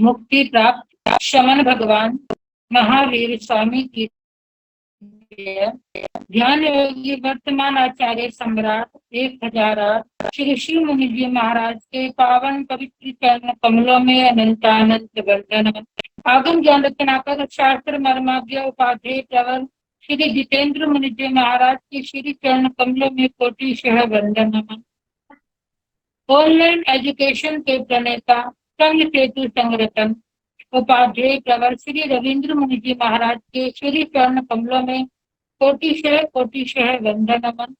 मुक्ति प्राप्त शमन भगवान महावीर स्वामी की ध्यान योगी वर्तमान आचार्य सम्राट 1008 श्री शिव मुनि जी महाराज के पावन पवित्र चरण कमलों में अनंतानंत वंदन। आगम ज्ञान रत्नाकर शास्त्र मर्माज्ञ उपाध्याय प्रवर श्री जितेंद्र मुनि जी महाराज के श्री चरण कमलों में कोटिशः वंदन। ऑनलाइन एजुकेशन के प्रणेता संघ सेतु संगठन उपाध्याय प्रवर श्री रविंद्र मुनि जी महाराज के श्री चरण कमलों में कोटिशः वंदन नमन।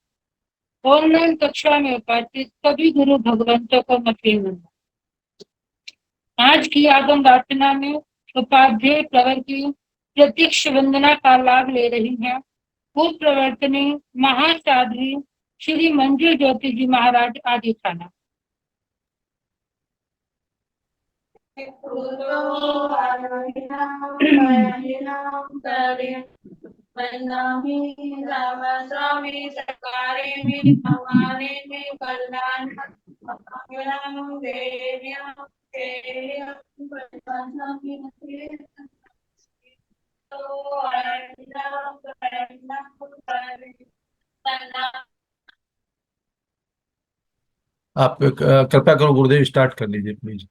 ऑनलाइन कक्षा में उपस्थित सभी गुरु भगवंतों को मथे वंदन। आज की आगम वासना में उपाध्याय प्रवर की प्रत्यक्ष वंदना का लाभ ले रही हैं पूर्व प्रवर्तनी महासाध्वी श्री मंजू ज्योति जी महाराज आदि थाना। आप कृपया करो गुरुदेव स्टार्ट कर लीजिए प्लीज।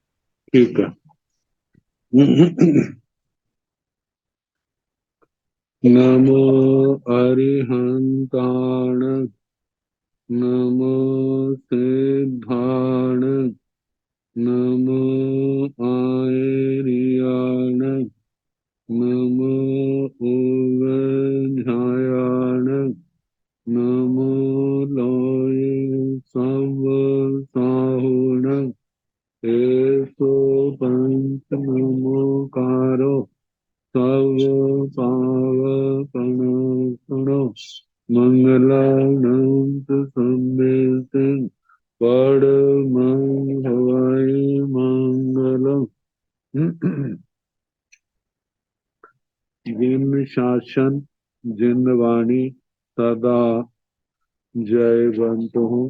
ठीक है। नमो अरिहंताण नमो सिद्धाण नमो आयर्याण नमो उवध्यायाण नमो लोये सब साहुण एसो पंच नमोकारो सब पावपणो मंगलानंत संदेश परमं हवै मंगलम्। जिन शासन जिन वाणी सदा जयवंत हूँ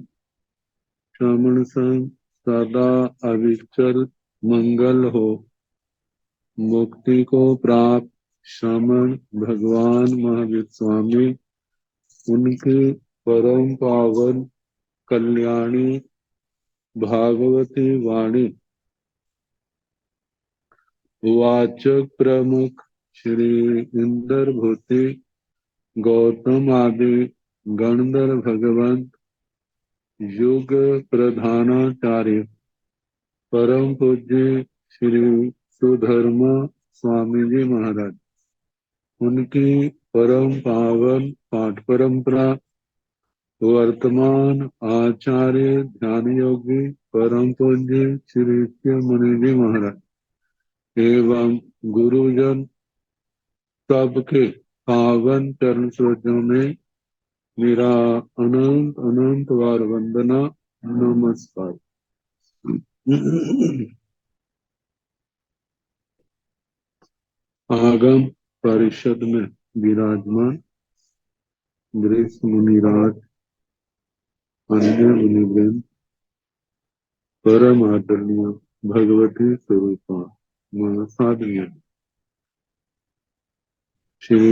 श्रवण संग सदा अविचल मंगल हो। मुक्ति को प्राप्त श्रमण भगवान महावीर स्वामी उनकी परम पावन कल्याणी भागवती वाणी वाचक प्रमुख श्री इंद्र भूति गौतम आदि गणधर भगवंत युग प्रधानाचार्य परम पूज्य श्री सुधर्म स्वामी जी महाराज उनकी परम पावन पाठ परंपरा वर्तमान आचार्य ध्यान योगी परम पूज्य श्री शिव मुनि जी महाराज एवं गुरुजन सबके पावन चरण सरोजों में मेरा अनंत अनंत बार वंदना नमस्कार। आगम परिषद में विराजमान ग्रीस मुनिराज अन्य मुनिवृंद परम आदरणीय भगवती स्वरूपा महासाध्य श्री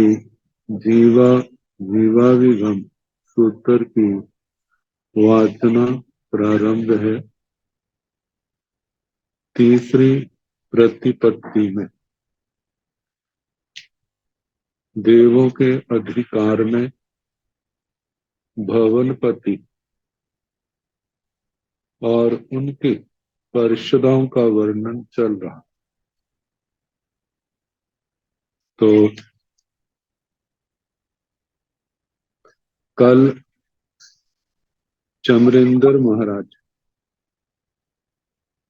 जीवाविगम सूत्र की वाचना प्रारंभ है। तीसरी प्रतिपत्ति में देवों के अधिकार में भवनपति और उनके पार्षदों का वर्णन चल रहा। तो कल चमरिंदर महाराज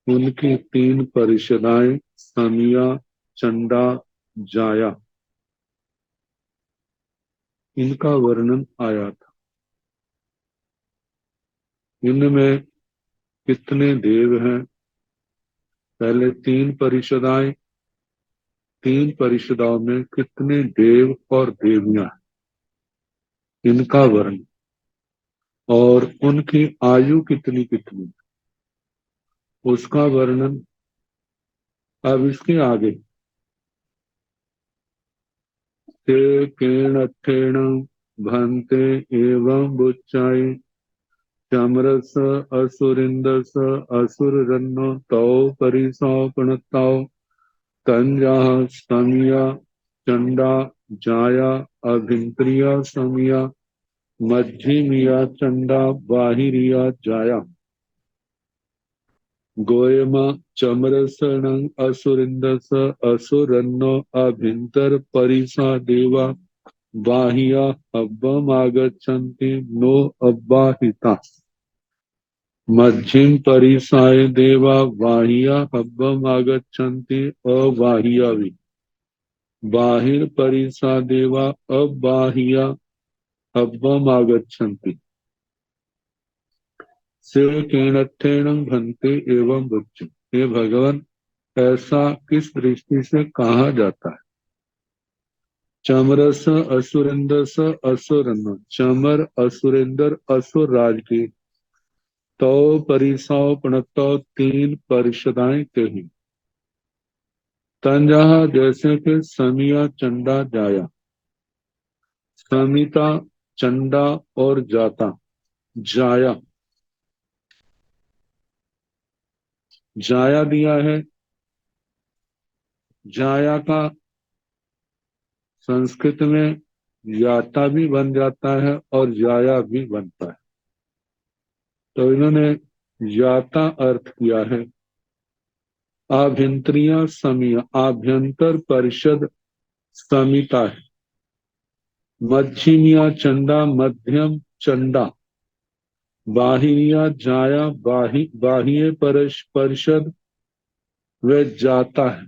उनकी 3 परिषदाएं समिया चंडा जाया इनका वर्णन आया था। इनमें कितने देव हैं? पहले 3 परिषदाएं, 3 परिषदाओं में कितने देव और देवियां हैं इनका वर्णन, और उनकी आयु कितनी कितनी उसका वर्णन अब इसके आगे ते केण ठेण भन्ते एवं बुच्चाई चमरस असुरिंदस असुरन्नो तौ परिसौपणतौ तंजा समिया चंडा जाया अभिंत्रिया समिया मध्यमिया चंडा बाहिरिया जाया गोयमा चमरसण असुरिंदस असुरन्नो अभिंतर परिसा देवा बाह्या हब्बमागच्छन्ति नो अब्बाहिता मध्यम परिसाय देवा बाह्या हब्बमागच्छन्ति अबाह्यावि बाहिर परिसा देवा अबाह्या हब्बमागच्छन्ति शिव केणठेन भन्ते एवं बुच्च। हे भगवान, ऐसा किस दृष्टि से कहा जाता है? चमरस असुरेंद्र असुरन चमर असुरेंद्र असुर राज की तो परिसाव प्रणतो तीन परिषदाएं कही। तंजहा जैसे कि समिया चंडा जाया, समिता चंडा और जाता। जाया जाया दिया है। जाया का संस्कृत में याता भी बन जाता है और जाया भी बनता है। तो इन्होंने याता अर्थ किया है आभ्यंतरिया समिया, आभ्यंतर परिषद समिता है। मध्यमिया चंडा, मध्यम चंडा। बाहिरिया जाया, बाह्य परिषद व जाता है।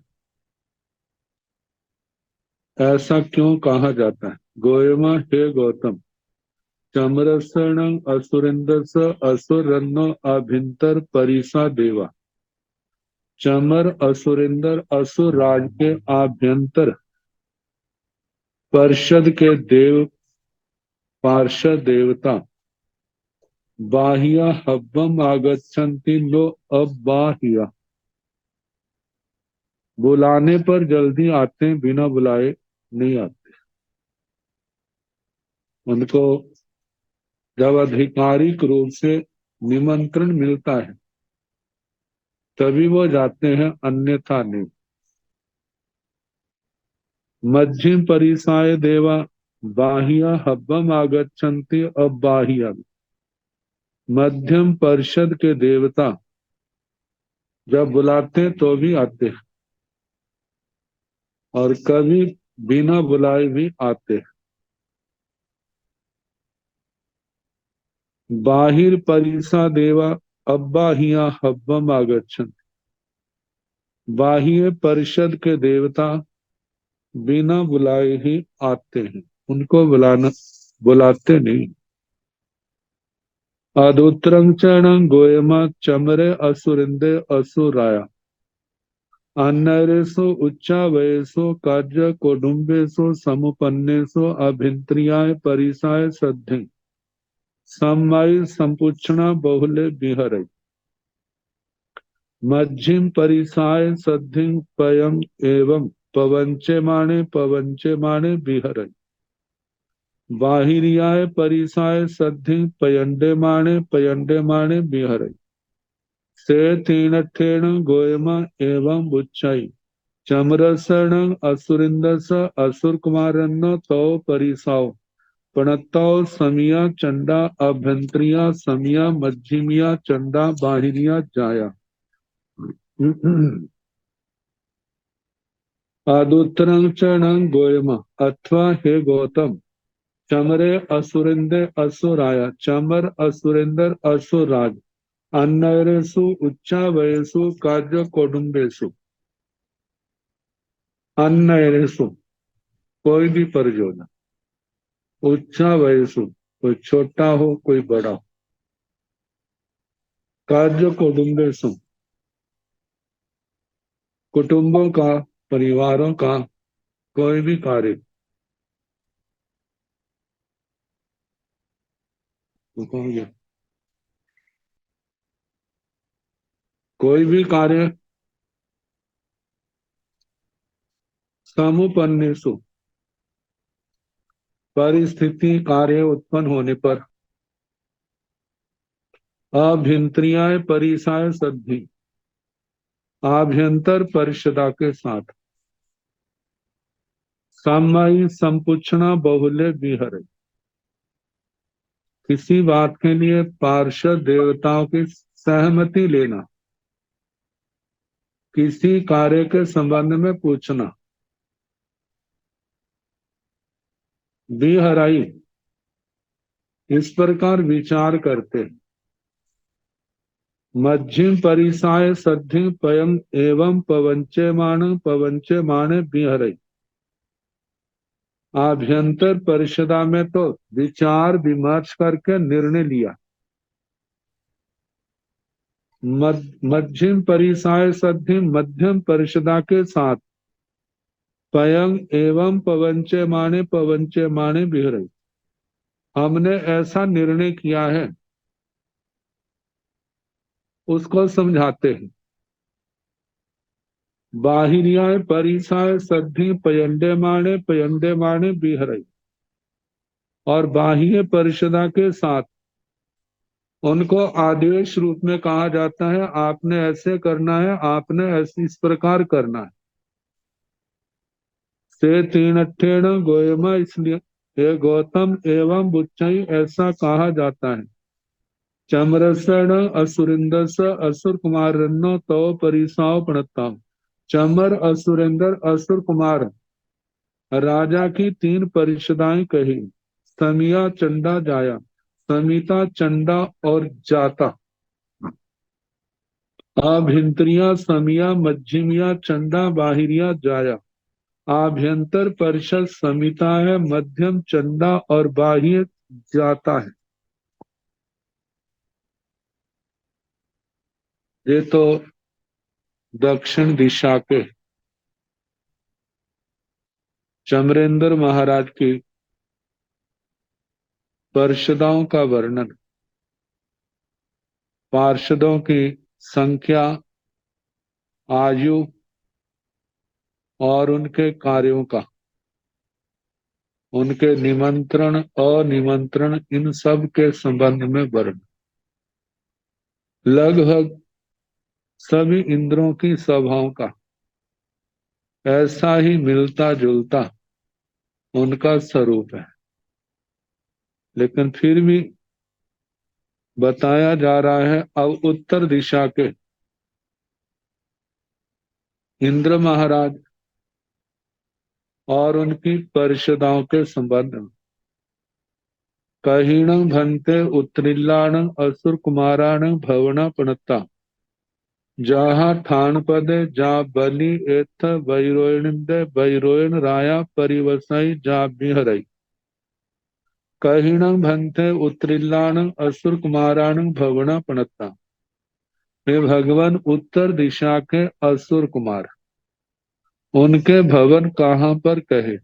ऐसा क्यों कहा जाता है? गोयमा, हे गौतम, चमरसण असुरेंद्रस असुरन्नो अभिंतर परिसा देवा। चमर असुरेंद्र असुर राज के आभ्यंतर पार्षद के देव, पार्षद देवता बाह्या हब्बम आगच्छन्ति नो अबाह्या, बुलाने पर जल्दी आते हैं, बिना बुलाए नहीं आते। उनको जब आधिकारिक रूप से निमंत्रण मिलता है तभी वो जाते हैं, अन्यथा नहीं। मध्यम परिसाय देवा बाह्या हब्बम आगच्छन्ति अबाह्या, मध्यम परिषद के देवता जब बुलाते तो भी आते हैं और कभी बिना बुलाए भी आते हैं। बाहिर परिसा देवा अब्बाहिया हब्बम आगच्छन्ति, बाह्य परिषद के देवता बिना बुलाए ही आते हैं, उनको बुलाते नहीं। अदुत्रं चरण गोयमा चमरे असुरिंदे असुराया अन्नरेशु उच्चावयसु कार्य कौटुंबेशु समुपन्नेशु अभिंत्रियाय परिसाय श्रद्धे समवायु संपुक्षणा बहुले विहरे मध्यम परिसाय श्रद्धि पयम एवं पवंचे माणे विहरे बाहिरियाय परिसाय श्रद्धि पयंडे माणे विहरे से तीन गोयमा एवं बुच्चाई चमरसण असुरिंदस असुर कुमारन्न तो परिसाव प्रणतौ समिया चंडा अभ्यंतरिया समिया मध्यमिया चंडा बाहिरिया जाया। आदुत्तरं चरण गोयमा, अथवा हे गौतम, चमरे असुरिंदे असुराया, चमर असुरेंद्र असुराज अन्नरेशु उच्चावयसु कार्य कौटुंबेशु, अन्नरेशु कोई भी परियोजना, उच्चावयसु कोई छोटा हो कोई बड़ा हो, कार्य कौटुंबेशु कुटुंबों का, परिवारों का कोई भी कार्य, कोई भी कार्य समुपन्नेषु परिस्थिति कार्य उत्पन्न होने पर अभ्यंतरीय परिसाय सद्धि आभ्यंतर परिषदा के साथ सामयिक संपुच्छना बहुल्य विहर, किसी बात के लिए पार्षद देवताओं की सहमति लेना, किसी कार्य के संबंध में पूछना, विहराई इस प्रकार विचार करते। मध्यम परिसाय सद्धि पयं एवं पवंचयमाने विहरई, आभ्यंतर परिषदा में तो विचार विमर्श करके निर्णय लिया। मध्यम परिसाय सद्धि मध्यम परिषदा के साथ पयं एवं पवंचयमाने विहरई, हमने ऐसा निर्णय किया है, उसको समझाते हैं। बाहिरियाय परिसाय सद्धि पयंडे माने बिहरई, और बाह्य परिषदा के साथ उनको आदेश रूप में कहा जाता है, आपने ऐसे करना है, आपने ऐसे इस प्रकार करना है। से तीनठेण गोयमा, इसलिए हे गौतम एवं बुच्चई ऐसा कहा जाता है। चमरसण असुरिंदस असुर कुमार रन्नो तो परिसाव प्रणताम, चमर असुरेंद्र असुर कुमार राजा की तीन परिषदाएं कही, समिया चंडा जाया, समिता चंडा और जाता। आभ्यंतरिया समिया मध्यमिया चंडा बाहिरिया जाया, आभ्यंतर परिषद समिता है, मध्यम चंडा और बाह्य जाता है। ये तो दक्षिण दिशा के चमरेंद्र महाराज की पार्षदों का वर्णन, पार्षदों की संख्या, आयु और उनके कार्यों का, उनके निमंत्रण अनिमंत्रण, इन सब के संबंध में वर्णन। लगभग सभी इंद्रों की सभाओं का ऐसा ही मिलता जुलता उनका स्वरूप है, लेकिन फिर भी बताया जा रहा है अब उत्तर दिशा के इंद्र महाराज और उनकी परिषदाओं के संबंध में। कहीण भंते उत्तरिल्लाण असुर कुमाराण भवना पणता, जहा ठान पदे जा बलि एथ बैरोयण राया परिवसाई जा बिहरई, कहीण भंते उत्तरिल्लाण असुर कुमाराण भवना पणता, वे भगवान उत्तर दिशा के असुर कुमार, उनके भवन कहाँ पर कहे।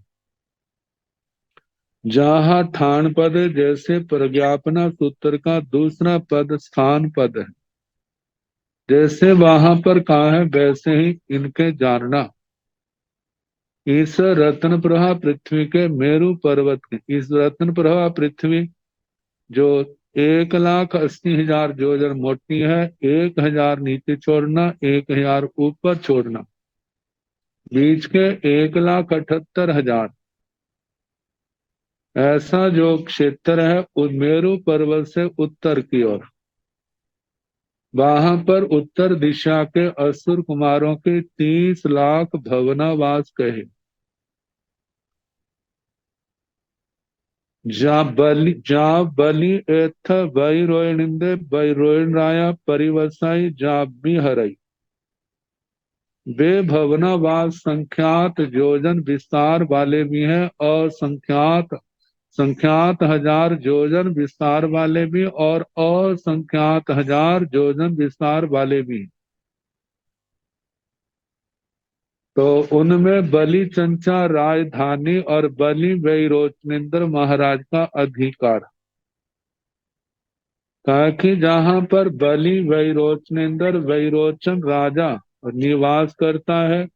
जहाँ ठान पद जैसे प्रज्ञापना सूत्र का दूसरा पद स्थान पद है, जैसे वहां पर कहा है वैसे ही इनके जानना। इस रत्न प्रभा पृथ्वी के मेरु पर्वत के, इस रत्न प्रभा पृथ्वी जो 1,80,000 योजन मोटी है, 1,000 नीचे छोड़ना, 1,000 ऊपर छोड़ना, बीच के 1,78,000 ऐसा जो क्षेत्र है मेरु पर्वत से उत्तर की ओर, वहां पर उत्तर दिशा के असुर कुमारों के 30 लाख भवनावास कहे। जा बलि एथ बैरोयणिंदे बैरोयण राया परिवसाई जा बिहरई, वे भवनावास संख्यात योजन विस्तार वाले भी हैं और संख्यात 1,000 योजन विस्तार वाले भी और असंख्यात 1,000 योजन विस्तार वाले भी। तो उनमें बलि चंचा राजधानी और बलि वैरोचनेन्द्र महाराज का अधिकार, ताकि जहां पर बलि वैरोचनेन्द्र वैरोचन राजा निवास करता है,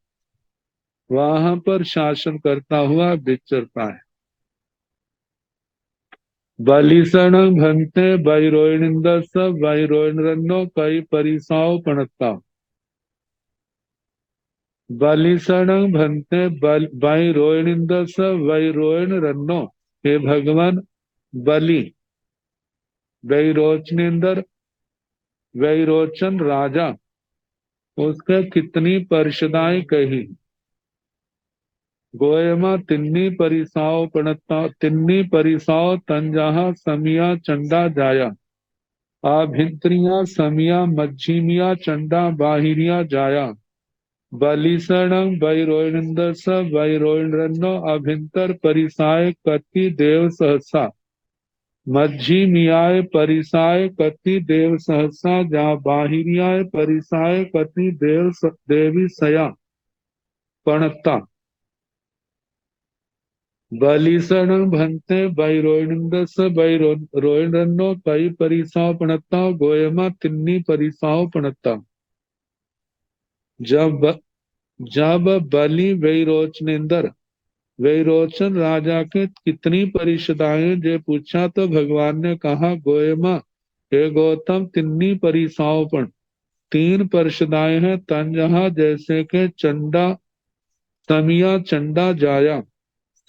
वहां पर शासन करता हुआ विचरता है। बलिसण भंते वैरोनिंद वैरोनरन्नो कई परिसाव पणता। बलिसण भंते वैरोनिंद वैरोन रन्नो, हे भगवान बलि वैरोचनिंदर वैरोचन राजा, उसके कितनी परिषदाएं कही। गोयमा तिन्नी परिसाव पणता, तिन्नी परिसाव तंजहा समिया चंडा जाया। आभिंत्रिया समिया मज्झिमिया चंडा बाहिरिया जाया। बलिसण वैरोनिंद वैरोनरन्नो अभिंतर परिसाय कति देव सहसा। मज्झिमियाय परिसाय कति देव सहसा, जा बाहिरियाय परिसाय कति देवी सया पणता। बलिसण भंते वैरोनिंद वैरोनरन्नो कई परिसाव पणता। गोयमा तिन्नी परिसाव पणता। जब जब बलि वैरोचनेंद्र वैरोचन राजा के कितनी परिषदाएं जे पूछा, तो भगवान ने कहा गोयमा, हे गौतम तिन्नी परिसावपण, तीन परिषदाएं हैं। तंजहा जैसे के चंडा, समिया चंडा जाया,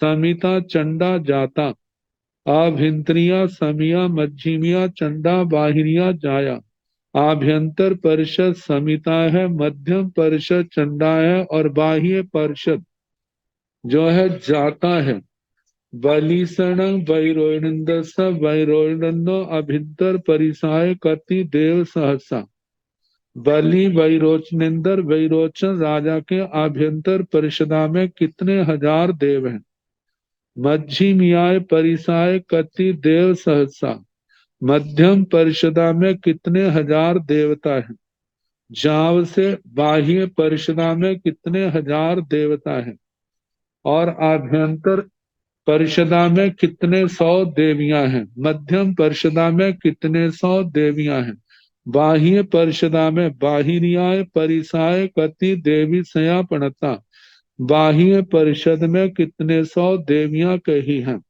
समिता चंडा जाता। आभिंत्रिया समिया मध्यमिया चंडा बाहिरिया जाया। आभ्यंतर परिषद समिता है, मध्यम परिषद चंडा है, और बाह्य परिषद जो है जाता है। बलिसण वैरोनिंद वैरोनरन्नो अभिंतर परिसाय कति देव सहसा। बलि वैरोचनिंदर वैरोचन राजा के आभ्यंतर परिषदा में कितने हजार देव हैं। मध्यमियाय परिसाय कति देव सहसा, मध्यम परिषदा में कितने हजार देवता हैं। जाव से बाह्य परिषदा में कितने हजार देवता हैं, और आभ्यंतर परिषदा में कितने सौ देवियां हैं। मध्यम परिषदा में कितने सौ देवियां हैं। बाह्य परिषदा में बाहिरियाय परिसाय कति देवी सया पणता। बाह्य परिषद में कितने सौ देवियां कही हैं।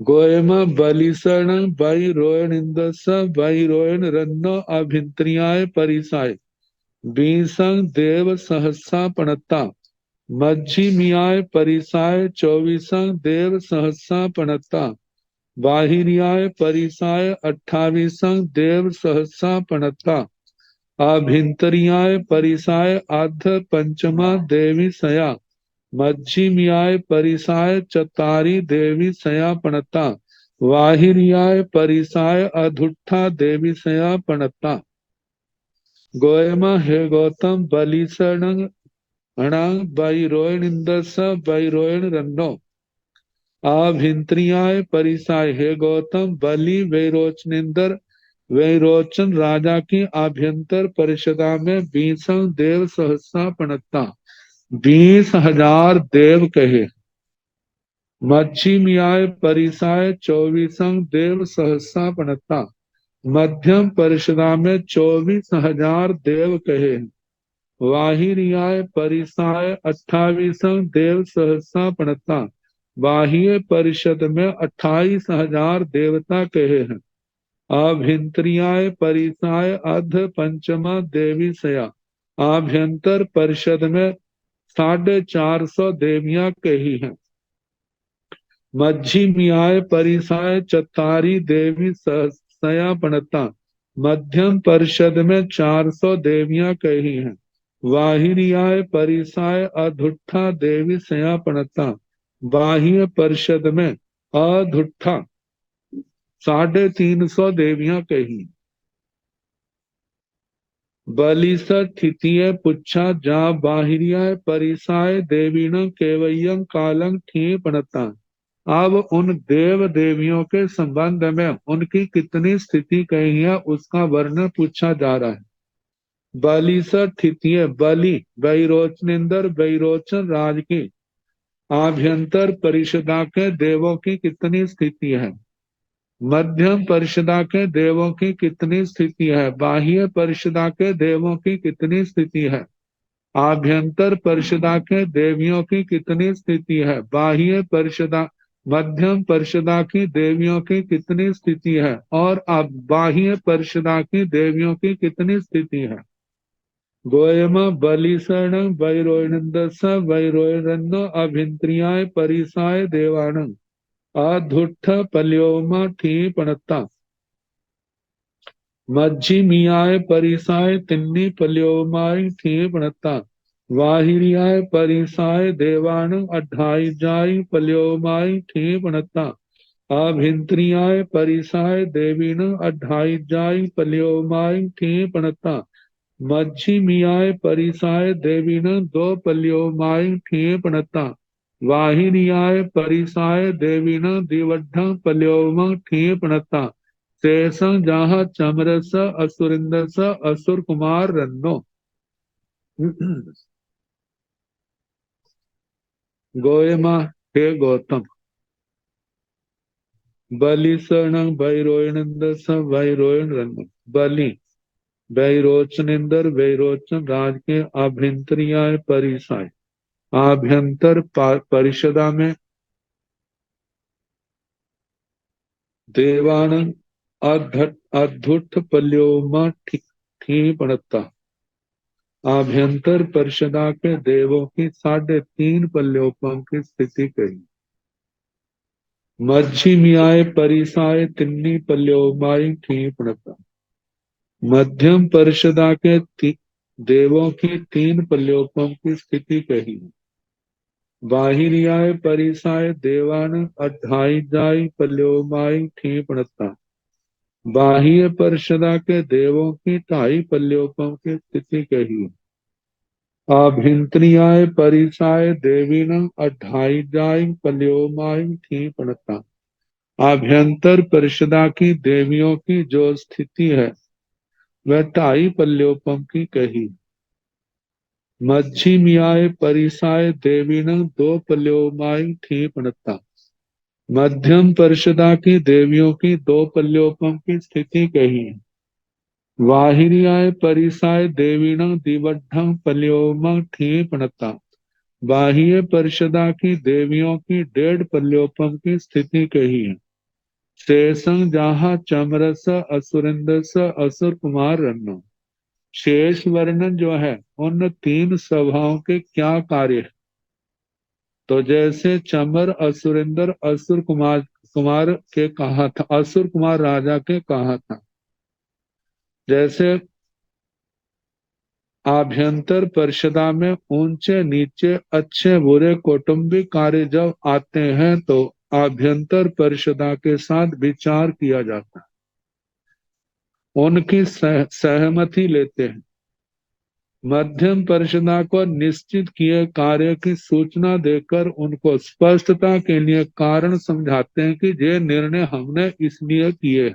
गोयमा बलिसण वैरोनिंद वैरोनरन्नो अभिंत्रियाय परिसाय बीसंग देव सहसा पणता। मज्झिमियाय परिसाय चौबीसंग देव सहसा पणता। बाहिरियाय परिसाय 28 देव सहसा पणता। आभिंतरियाय परिसाय आध पंचमा देवी सया। मज्झिमियाय परिसाय चतारी देवी सया पणता। वाहिरियाय परिसाय अधुट्ठा देवी सया पणता। गोयमा, हे गौतम बलिसण वैरोनिंद वैरोनरन्नो आभिंत्रियाय परिसाय, हे गौतम बलि वैरोचनिंदर वैरोचन राजा की आभ्यंतर परिषदा में 20 देव सहसा पणता। 20,000 देव कहे। मध्यमियाय परिसाय 24 देव सहसा पणता। मध्यम परिषदा में 24,000 देव कहे। वाहिरियाय परिसाय 28 देव सहसा पणता। बाह्य परिषद में 28,000 देवता कहे हैं। आभ्यंतरियाय परिसाय अध पंचमा देवी सया। आभ्यंतर परिषद में 450 देवियां कही हैं। मध्यमियाय परिसाय चतारी देवी सया पणता। मध्यम परिषद में 400 देवियां कही हैं। वाहिरियाय परिसाय अधुट्ठा देवी सया पणता। बाह्य परिषद में अधुट्ठा 350 देवियां कही। बलिसठ थितीय पुच्छा, जा बाहिरियाय परिसाय देवीण केवयं कालं थी पणता। अब उन देव देवियों के संबंध में उनकी कितनी स्थिति कही है, उसका वर्णन पूछा जा रहा है। बलिसठ थितीय, बलि वैरोचनिंदर वैरोचन राज की आभ्यंतर परिषदा के देवों की कितनी स्थिति है। मध्यम परिषदा के देवों की कितनी स्थिति है। बाह्य परिषदा के देवों की कितनी स्थिति है। आभ्यंतर परिषदा के देवियों की कितनी स्थिति है? बाह्य परिषदा, मध्यम परिषदा की देवियों की कितनी स्थिति है? और अब बाह्य परिषदा की देवियों की कितनी स्थिति है? गोयम बलिसर्ण वैरोनंदस वैरोरन्न अभिंत्रियाय परिसाय देवान अधुट्ठ पल्योम थी पणता मज्जिमियाय परिसाय तिन्नी पल्योमाय थी पणता वाहिरियाय परिसाय देवान अढ़ाई जाय पल्योमाय थी पणता अभिंत्रियाय परिसाय देवीन अढ़ाई जाय पल्योमाय थी पणता मज्जिमियाय परिसाय देवीन दो पल्योमाय थी पणता वाहिनियाय परिसाय देवीन दिवड्ढ पल्योम थी पणता शेषं जहाँ चमरस असुरिंदस असुर कुमार रन्नो गोयमा हे गौतम बलि शरण वैरोयनंदस वैरोयन रन्नो बलि वैरोचनिंदर वैरोचन राज के आभ्यंतरियाय परिसाय आभ्यंतर परिषदा में देवानंद अधुठ पल्योमा थी पड़ता आभ्यंतर परिषदा के देवों की 3.5 पल्योपम की स्थिति कही मध्यमियाय परिसाय तिन्नी पल्योमाई थी पड़ता मध्यम परिषदा के देवों की 3 पल्योपम की स्थिति कही बाहिरियाय परिसाय देवान अढ़ाई जाय पल्योमाई थी पड़ता बाह्य परिषदा के देवों की 2.5 पल्योपम की स्थिति कही आभिंत्रियाय परिसाय देवीन अढ़ाई जाय पल्योमाय थी पड़ता आभ्यंतर परिषदा की देवियों की जो स्थिति है वह 2.5 पल्योपम की कही मध्यमियाय परिसाय देवीन 2 पल्योमाय थी पड़ता मध्यम परिषदा की देवियों की 2 पल्योपम की स्थिति कही वाहिरियाय परिसाय देवीण दिवड्ढं पल्योम थी पणता बाह्य परिषदा की देवियों की 1.5 पल्योपम की स्थिति कही है शेषं जहाँ चमरस असुरिंदस असुर कुमार रन्नो शेष वर्णन जो है उन 3 सभाओं के क्या कार्य है? तो जैसे चमर असुरिंदर असुर कुमार के कहा था, असुर कुमार राजा के कहा था, जैसे आभ्यंतर परिषदा में ऊंचे नीचे अच्छे बुरे कौटुंबिक कार्य जब आते हैं तो आभ्यंतर परिषदा के साथ विचार किया जाता है, उनकी सहमति लेते हैं। मध्यम परिषदा को निश्चित किए कार्य की सूचना देकर उनको स्पष्टता के लिए कारण समझाते हैं कि ये निर्णय हमने इसलिए किए।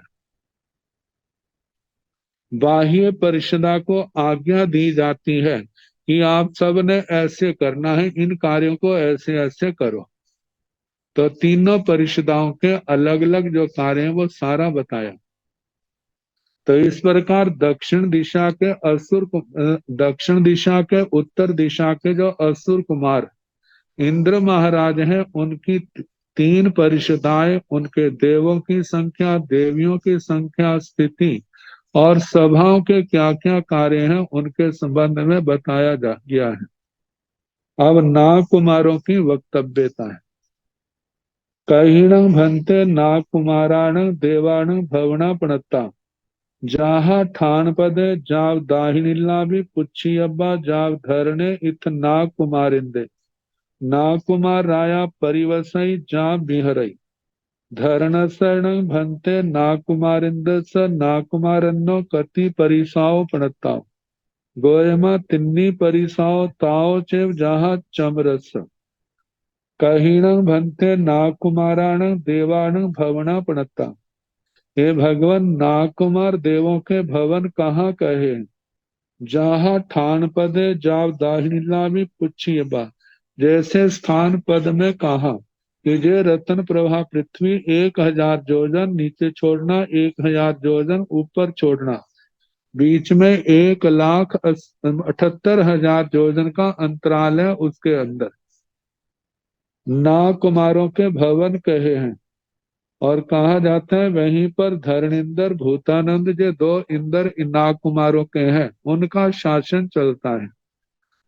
बाह्य परिषदा को आज्ञा दी जाती है कि आप सब ने ऐसे करना है, इन कार्यों को ऐसे ऐसे करो। तो तीनों परिषदाओं के अलग अलग जो कार्य हैं वो सारा बताया। तो इस प्रकार दक्षिण दिशा के उत्तर दिशा के जो असुर कुमार इंद्र महाराज हैं, उनकी 3 परिषदाएं, उनके देवों की संख्या, देवियों की संख्या, स्थिति और सभाओं के क्या क्या कार्य हैं उनके संबंध में बताया गया है। अब नाग कुमारों की वक्तव्यता है। कहीण भंते नाग कुमाराण देवाण भवना पणता जहा ठान पदे जाव दाहिनीला भी पुच्छी अब्बा जाव धरने इत नाग कुमारिंदे नाग कुमार राया परिवसई जा बिहरई धरण शरण भंते नाग कुमारिंद स नाग कुमारन्नो कति परिसाओ पणताओ गोयमा तिन्नी परिसाओ ताओ चेव जहा चमरस कहीण भंते नाग कुमाराण देवाण भवना पणता। हे भगवान, नाग कुमार देवों के भवन कहाँ कहे? जहाँ ठान पदे जाव दाहिनीला भी पुच्छिए बा, जैसे स्थान पद में कहा कि जे रत्न प्रभा पृथ्वी 1000 योजन नीचे छोड़ना, 1000 योजन ऊपर छोड़ना, बीच में 1,78,000 योजन का अंतराल है, उसके अंदर ना कुमारों के भवन कहे हैं। और कहा जाता है वहीं पर धरणिंदर भूतानंद जो दो इंदर नाग कुमारों के हैं, उनका शासन चलता है।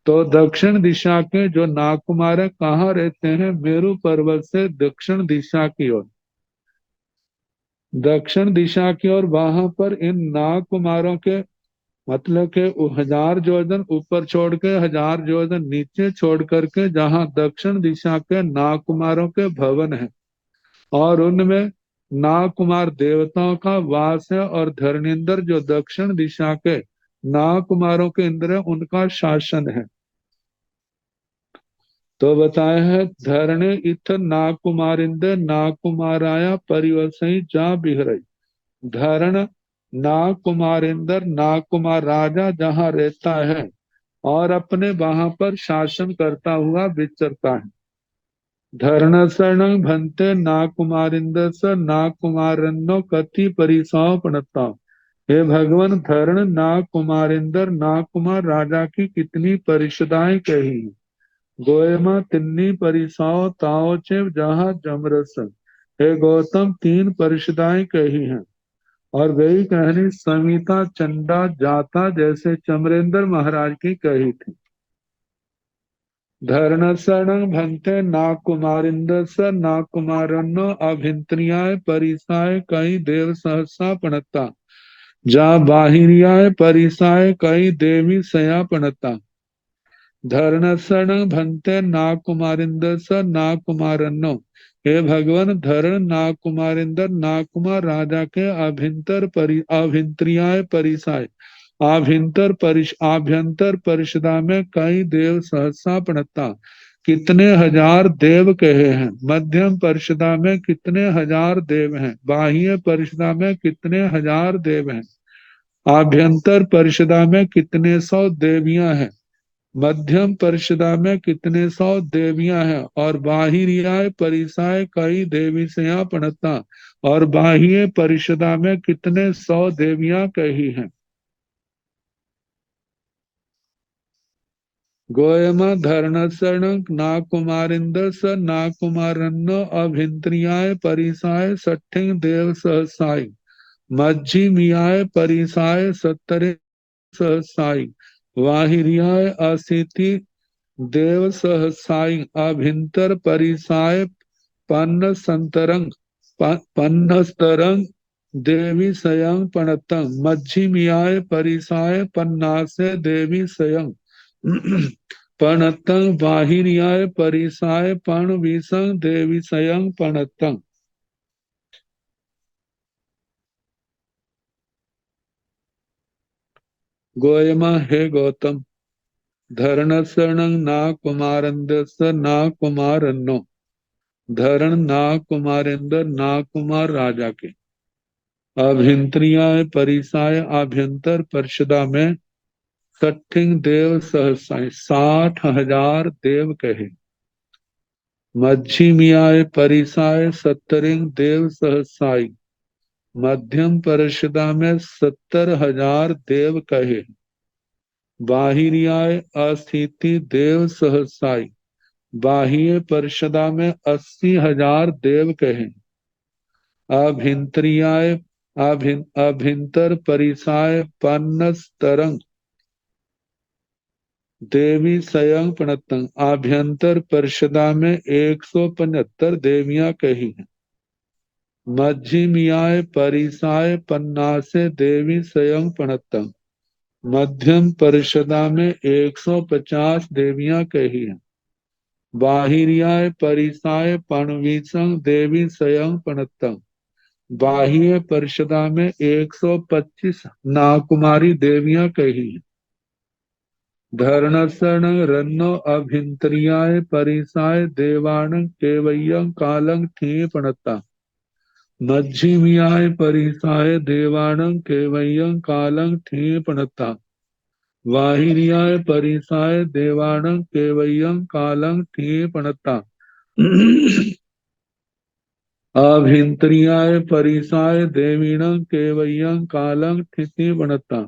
तो दक्षिण दिशा के जो नाग कुमार है कहाँ रहते हैं? मेरु पर्वत से दक्षिण दिशा की ओर, दक्षिण दिशा की ओर। वहां पर इन नाग कुमारों के मतलब के 1,000 योजन ऊपर छोड़ के 1,000 योजन नीचे छोड़ करके जहाँ दक्षिण दिशा के नाग कुमारों के भवन है, और उनमें नाग कुमार देवताओं का वास है, और धरणिंदर जो दक्षिण दिशा के नाग कुमारों के इंद्र है, उनका शासन है। तो बताए हैं धरणे इथ नाग कुमार इंद्र नाग कुमाराया परिवसई जा बिहरई। धरण नाग कुमार इंद्र नाग कुमार राजा जहाँ रहता है और अपने वहां पर शासन करता हुआ विचरता है। धरणसरण भंते नाग कुमारिंद स नाग कुमारन्नो कति परिसाव पणता। हे भगवान, धरण नाग कुमारिंदर नाग कुमार राजा की कितनी परिषदाएं कही। गोयमा तिन्नी परिसाव ताओ चे जहा जमरस। हे गौतम, 3 परिषदाएं कही हैं। और वही कहनी समिता चंडा जाता जैसे चमरेंद्र महाराज की कही थी। धरणसरण भंते नाग कुमारिंद स नाग कुमारन्नो अभिंत्रियाय परिसाय कई देव सहसा पणता। जा बाहिरियाय परिसाय कई देवी सया पणता। धरणसरण भंते नाग कुमारिंद स नाग कुमारन्नो। हे भगवान, धरण नाग कुमारिंदर नाग कुमार राजा के अभिंत्रियाय परिसाय आभ्यंतर परिषदा में कई देव सहसा प्रणता। कितने हजार देव कहे हैं। मध्यम परिषदा में कितने हजार देव हैं। बाह्य परिषदा में कितने हजार देव हैं। आभ्यंतर परिषदा में कितने सौ देवियां हैं। मध्यम परिषदा में कितने सौ देवियां हैं। और बाहिरियाय परिसाय कई देवी से प्रणता। और बाह्य परिषदा में कितने सौ देवियां कही हैं। गोयमा धरणसरण नाकुमारिंद स नाकुमारन्न अभिंत्रियाय परिसाय सठिंग देव सहसाई। मज्जी मियाय परिसाय सत्तरे सहसाई। वाहिरियाय असिति देव सहसाई। अभिंतर परिसाय पन्न संतरंग पन्नस्तरंग देवी स्वयं पणतंग। मज्जी मियाय परिसाय पन्नासे देवी स्वयं पणतं। बाहिरियाय परिसाय पण विसंग देवी स्वयं पणतं। गोयमा, हे गौतम, धरणसरणं ना कुमारंदस ना कुमारन्नो। धरण ना कुमारेंद्र ना कुमार राजा के अभिंत्रियाय परिसाय आभ्यंतर परिषदा में सठिंग देव सहसाई 60,000 देव कहे। मध्यमियाय परिसाय सत्तरिंग देव सहसाई। मध्यम परिषदा में 70,000 देव कहे। बाहिरियाय अस्थिति देव सहसाई। बाह्य परिषदा में 80,000 देव कहे। अभिंत्रियाय अभिंतर परिसाय पन्नस्तरंग देवी स्वयं प्रणतंग। आभ्यंतर परिषदा में 175 देवियां कही हैं। मध्यमियाय परिसाय पन्नासे देवी स्वयं प्रणतंग। मध्यम परिषदा में 150 देवियां कही हैं। बाहिरियाय परिसाय पणवीसंग देवी स्वयं प्रणतंग। बाह्य परिषदा में 125 नाकुमारी देवियां कही हैं। धरणसरण रन्नो अभिंत्रियाय परिसाय देवाणं केवयं कालं ठेपणता। मध्यमियाय परिसाय देवाणं केवयं कालं ठेपणता। वाहिरियाय परिसाय देवाणं केवयं कालं ठेपणता। अभिंत्रियाय परिसाय देवीणं केवयं कालं ठिति बनता।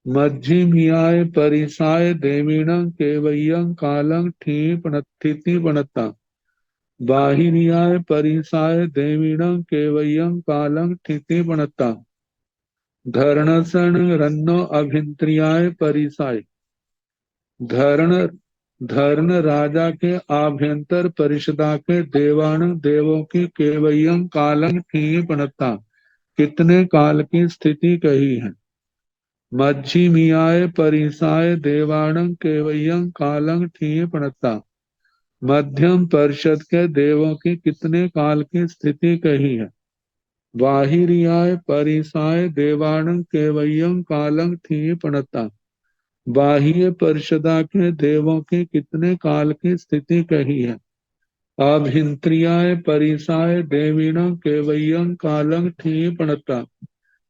मज्जिमियाय परिसाय देवीणं केवयं कालं ठीपणत्थिति पणता बाहिरियाय परिसाय देवीणं केवयं कालं ठिति पणता धरणसण रन्नो अभिंत्रियाय परिसाय धरण धर्ण राजा के आभ्यंतर परिषदा के देवान देवों की केवयं कालं ठी पणता कितने काल की स्थिति कही है। मज्जिमियाय परिसाय देवाणं केवयं कालं ठी पणता मध्यम परिषद के देवों की कितने काल की स्थिति कही है। बाहिरियाय परिसाय देवाणं केवयं कालं ठी पणता बाह्य परिषदा के देवों की कितने काल की स्थिति कही है। आभ्यंतरियाय परिसाय देवीणं केवयं कालं ठी पणता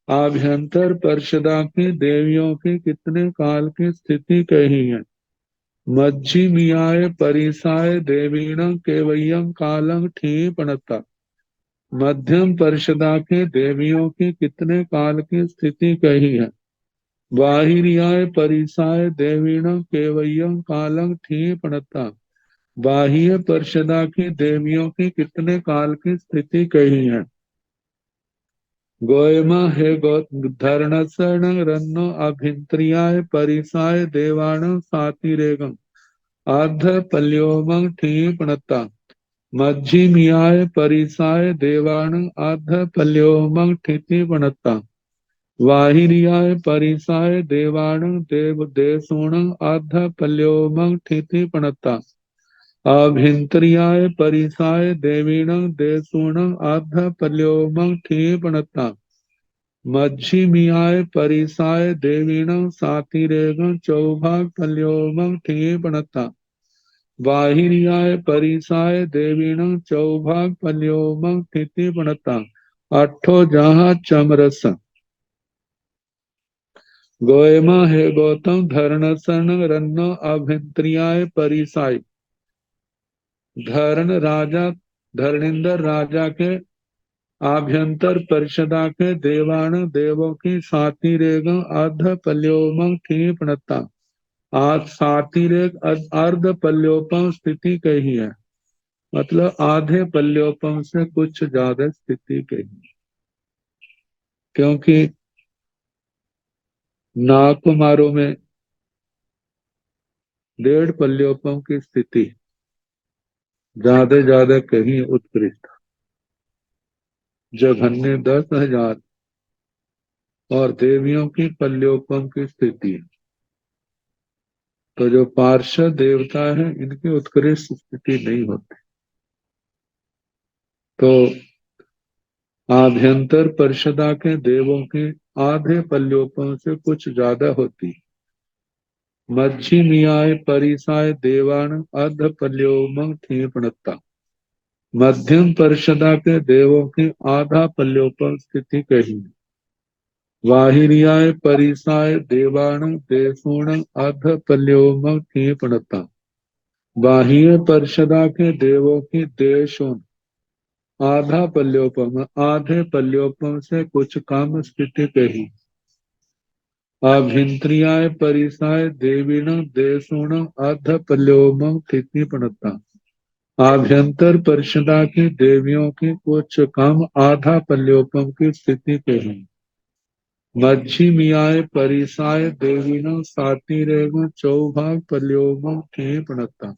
आभ्यंतर परिषदा की देवियों की कितने काल की स्थिति कही है। मज्जिमियाय परिसाय देवीणं केवयं कालं ठी पणता मध्यम परिषदा के देवियों की कितने काल की स्थिति कही है। बाहिरियाय परिसाय देवीणं केवयं कालं ठी पणता बाह्य परिषदा की देवियों की कितने काल की स्थिति कही है। गोयमा हे गो धरणसण रन्नो अभिंत्रियाय परिसाय देवाणं सातिरेगम आध पल्योमं ठी पणता मज्जिमियाय परिसाय देवाणं आध पल्योमं ठिति पणता वाहिरियाय परिसाय देवाणं देव देसूणं आध पल्योमं ठिति पणता आभ्यंतरियाय परिसाय देवीणं देसूणं आध पल्योमं ठी पणता मज्जिमियाय परिसाय देवीणं सातिरेगं चौभाग पल्योमं ठी पणता बाहिरियाय परिसाय देवीणं चौभाग पल्योमं ठिति पणता अठो जहां चमरस गोयमा हे गौतम धरणसन रन्न अभिंत्रियाय परिसाय धरण राजा धरणेन्द्र राजा के आभ्यंतर परिषदा के देवान देवों की साती रेग अर्ध पल्योमं ठी पणता आज साती रेग अर्ध पल्योपम स्थिति कही है, मतलब आधे पल्योपम से कुछ ज्यादा स्थिति कही, क्योंकि नागकुमारों में 1.5 पल्योपम की स्थिति ज्यादा कहीं उत्कृष्ट, जघन्य 10,000 और देवियों की पल्योपम की स्थिति। तो जो पार्षद देवता है इनकी उत्कृष्ट स्थिति नहीं होती। तो आभ्यंतर परिषदा के देवों की आधे पल्योपम से कुछ ज्यादा होती। मज्जिमियाय परिसाय देवान अर्ध पल्योमं ठी पणता मध्यम परिषदा के देवों की आधा पल्योपम स्थिति कही। वाहिरियाय परिसाय देवाण देसूण अर्ध पल्योमं ठी पणता बाह्य परिषदा के देवों की देशों आधा पल्योपम आधे पल्योपम से कुछ कम स्थिति कही। आभ्यंतरियाय परिसाय देवीण देसूण अर्ध पल्योमं ठिति पणता आभ्यंतर परिषदा की देवियों की कुछ कम आधा पल्योपम की स्थिति कही। मज्जिमियाय परिसाय देवीण साती रेग चौभाग पल्योमं ठी पणता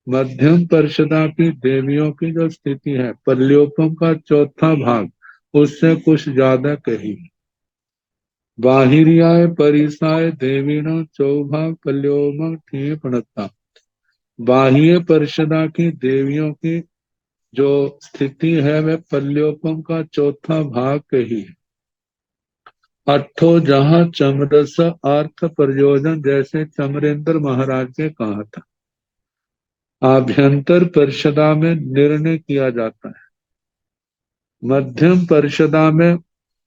मध्यम परिषदा की देवियों की जो स्थिति है पल्योपम का चौथा भाग उससे कुछ ज्यादा कही। बाहिरियाय परिसाय देवीण चौभाग पल्योमं ठी पणता बाह्य परिषदा की देवियों की जो स्थिति है वह पल्योपम का चौथा भाग कही। अठो जहां चमरस अर्थ प्रयोजन जैसे चमरेंद्र महाराज ने कहा था, आभ्यंतर परिषदा में निर्णय किया जाता है, मध्यम परिषदा में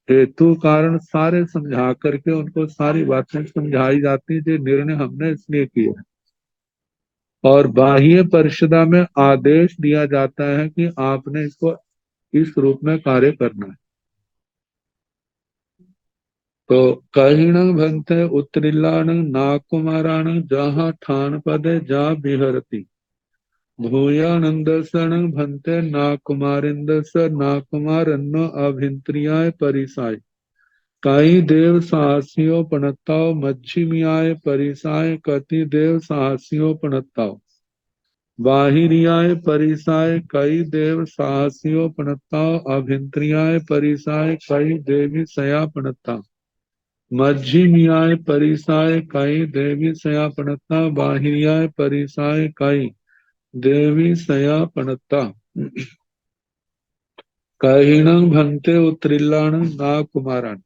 हेतु कारण सारे समझा करके उनको सारी बातें समझाई जाती है, जो निर्णय हमने इसलिए किया है, और बाह्य परिषदा में आदेश दिया जाता है कि आपने इसको इस रूप में कार्य करना है। तो कहिण भंते उत्तरिल्लाण नाकुमाराण जहाँ ठान पदे जा बिहरती भूयानंदसण भंते नाकुमारिंदस नाकुमारन्नो अभिंत्रियाय परिसाय काई देव साहसियों पणताओ मच्छिमियाय परिसाय कति देव साहसियों पणताओ बाहिरियाय परिसाय कई देव साहसियों पणताओ अभिंत्रियाय परिसाय कई देवी सया पणताओ मध्यमियाय परिसाय कई देवी सया पणता बाहिरियाय परिसाय कई देवी सया पणता कहिणं भंते उत्तरिल्लाण नाकुमारान।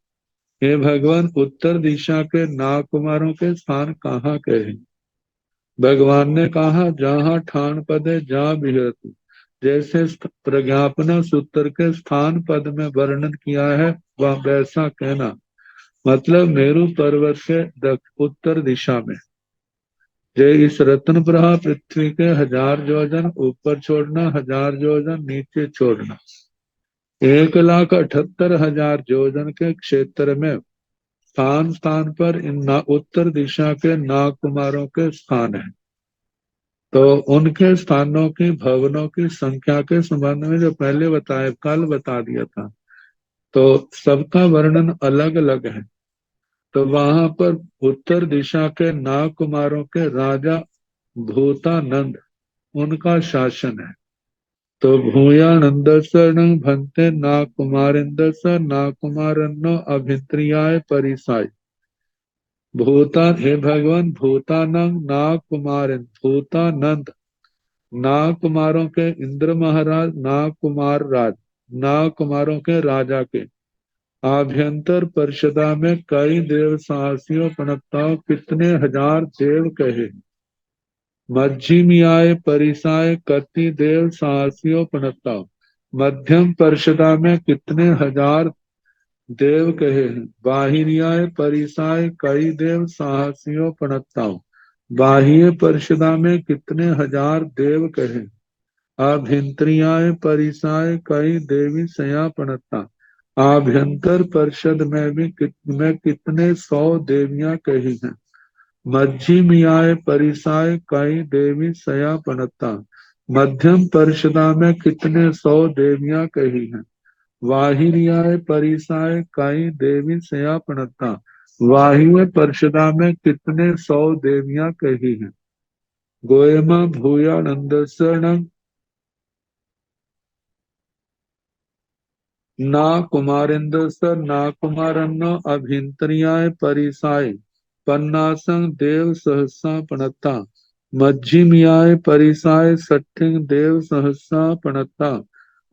हे भगवान, उत्तर दिशा के नाकुमारों के स्थान कहाँ के हैं? भगवान ने कहा जहाँ ठान पदे जहाँ विहरती। जैसे प्रज्ञापना सूत्र के स्थान पद में वर्णन किया है वह वैसा कहना, मतलब मेरु पर्वत के उत्तर दिशा में। जय इस रत्न प्रभा पृथ्वी के 1000 योजन ऊपर छोड़ना, 1000 योजन नीचे छोड़ना, 1,78,000 योजन के क्षेत्र में स्थान स्थान पर इन उत्तर दिशा के नागकुमारों के स्थान है। तो उनके स्थानों की भवनों की संख्या के संबंध में जो पहले बताया, कल बता दिया था, तो सबका वर्णन अलग अलग है। तो वहां पर उत्तर दिशा के नागकुमारों के राजा भूतानंद, उनका शासन है। तो भूयानंदसर्ण भंते नाकुमारिंदस नाकुमारन्नो अभिंत्रियाय परिसाय। भूतान, हे भगवान, भूतानंद नाकुमारिन, भूतानंद नाकुमारों के इंद्र महाराज, नाकुमार राज, नाकुमारों के राजा के आभ्यंतर परिषदा में कई देव साहसियों पणताओं कितने 1000 देव कहे। मध्यमियाय परिसाय कति देव साहसियों पणताओं, मध्यम परिषदा में कितने 1000 देव कहे हैं। बाहिरियाय परिसाय कई देव साहसियों पणताओं, बाह्य परिषदा में कितने 1000 देव कहे। आभ्यंतरियाय परिसाय कई देवी सया पणता, आभ्यंतर परिषद में भी कितने 100 देवियां कही हैं। मध्यमियाय परिसाय कई देवी सया पणता, मध्यम परिषदा में कितने 100 देवियां कही हैं। वाहिरियाय परिसाय कई देवी सया पणता, वाह्य परिषदा में कितने 100 देवियां कही हैं। गोयमा भूयानंदसर्ण ना कुमारेन्द्रस ना कुमारन्नो अभिंतरियाय परिसाय पन्नासं देव सहसा पणता, मध्यमियाय परिसाय सठिंग देव सहसा पणता,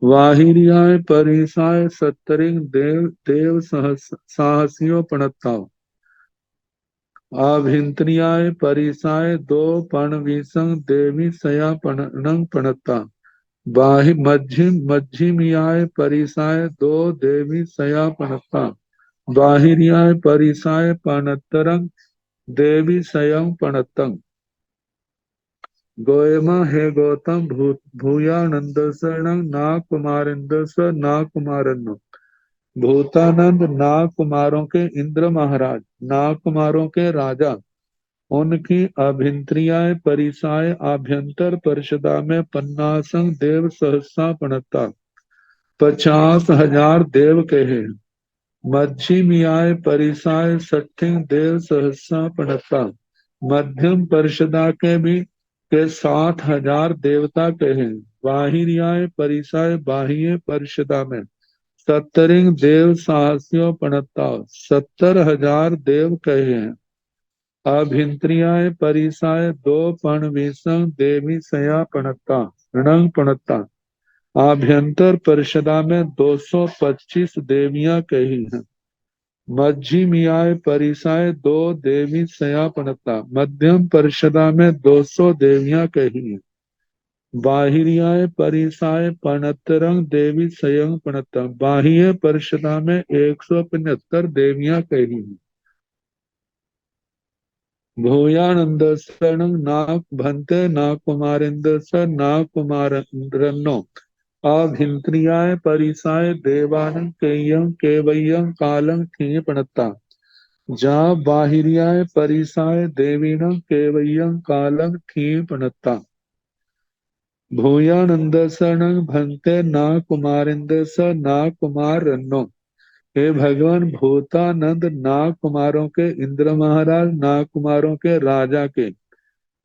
वाहिरियाय परिसाय 70 देव देव साहसियों पणता, आभिंतरियाय परिसाय 2 पणवीसं देवी सया पणनं पणता, बाहि मध्यमियाय परिसाय 2 देवी सया पणता, बाहिरियाय परिसाय पणतरं देवी सयं पणतं। गोयमा, हे गौतम, भूयानंदसर्ण ना कुमारिंदस ना कुमारन्नो। भूतानंद नागकुमारों के इंद्र महाराज, नागकुमारों के राजा, उनकी अभिंत्रियाय परिसाय आभ्यंतर परिषदा में 50 देव सहसा पणता, 50,000 देव कहे। मध्यमियाय परिसाय 60 देव सहसा पणता, मध्यम परिषदा के भी के 60,000 देवता कहे। बाहिरियाय परिसाय बाह्य परिषदा में 70 देव साहसियों पणता, 70,000 देव कहे हैं। अभिंत्रियाय परिसाय 2 पणवीसं देवी सया पणता, ऋणंग पणता, आभ्यंतर परिषदा में 225 देवियां कही हैं। मध्यमियाय परिसाय 2 देवी सया पणता, मध्यम परिषदा में 200 देवियां कही हैं। बाहिरियाय परिसाय पणतरंग देवी सयं पणता, बाह्य परिषदा में 175 देवियां कही हैं। भूयानंदसर्ण नाग भंते नाकुमारिंदस नाकुमारन्नो अभिंत्रियाय परिसाय देवानं केयं केवयं कालं ठिय पणता, जा बाहिर्याय परिसाय देवीनं केवयं कालं क्षीपणता भूयानंदसनं भंते ना कुमारिंदस ना कुमार रन्नो। हे भगवान, भूतानंद नाग कुमारों के इंद्र महाराज, नाग कुमारों के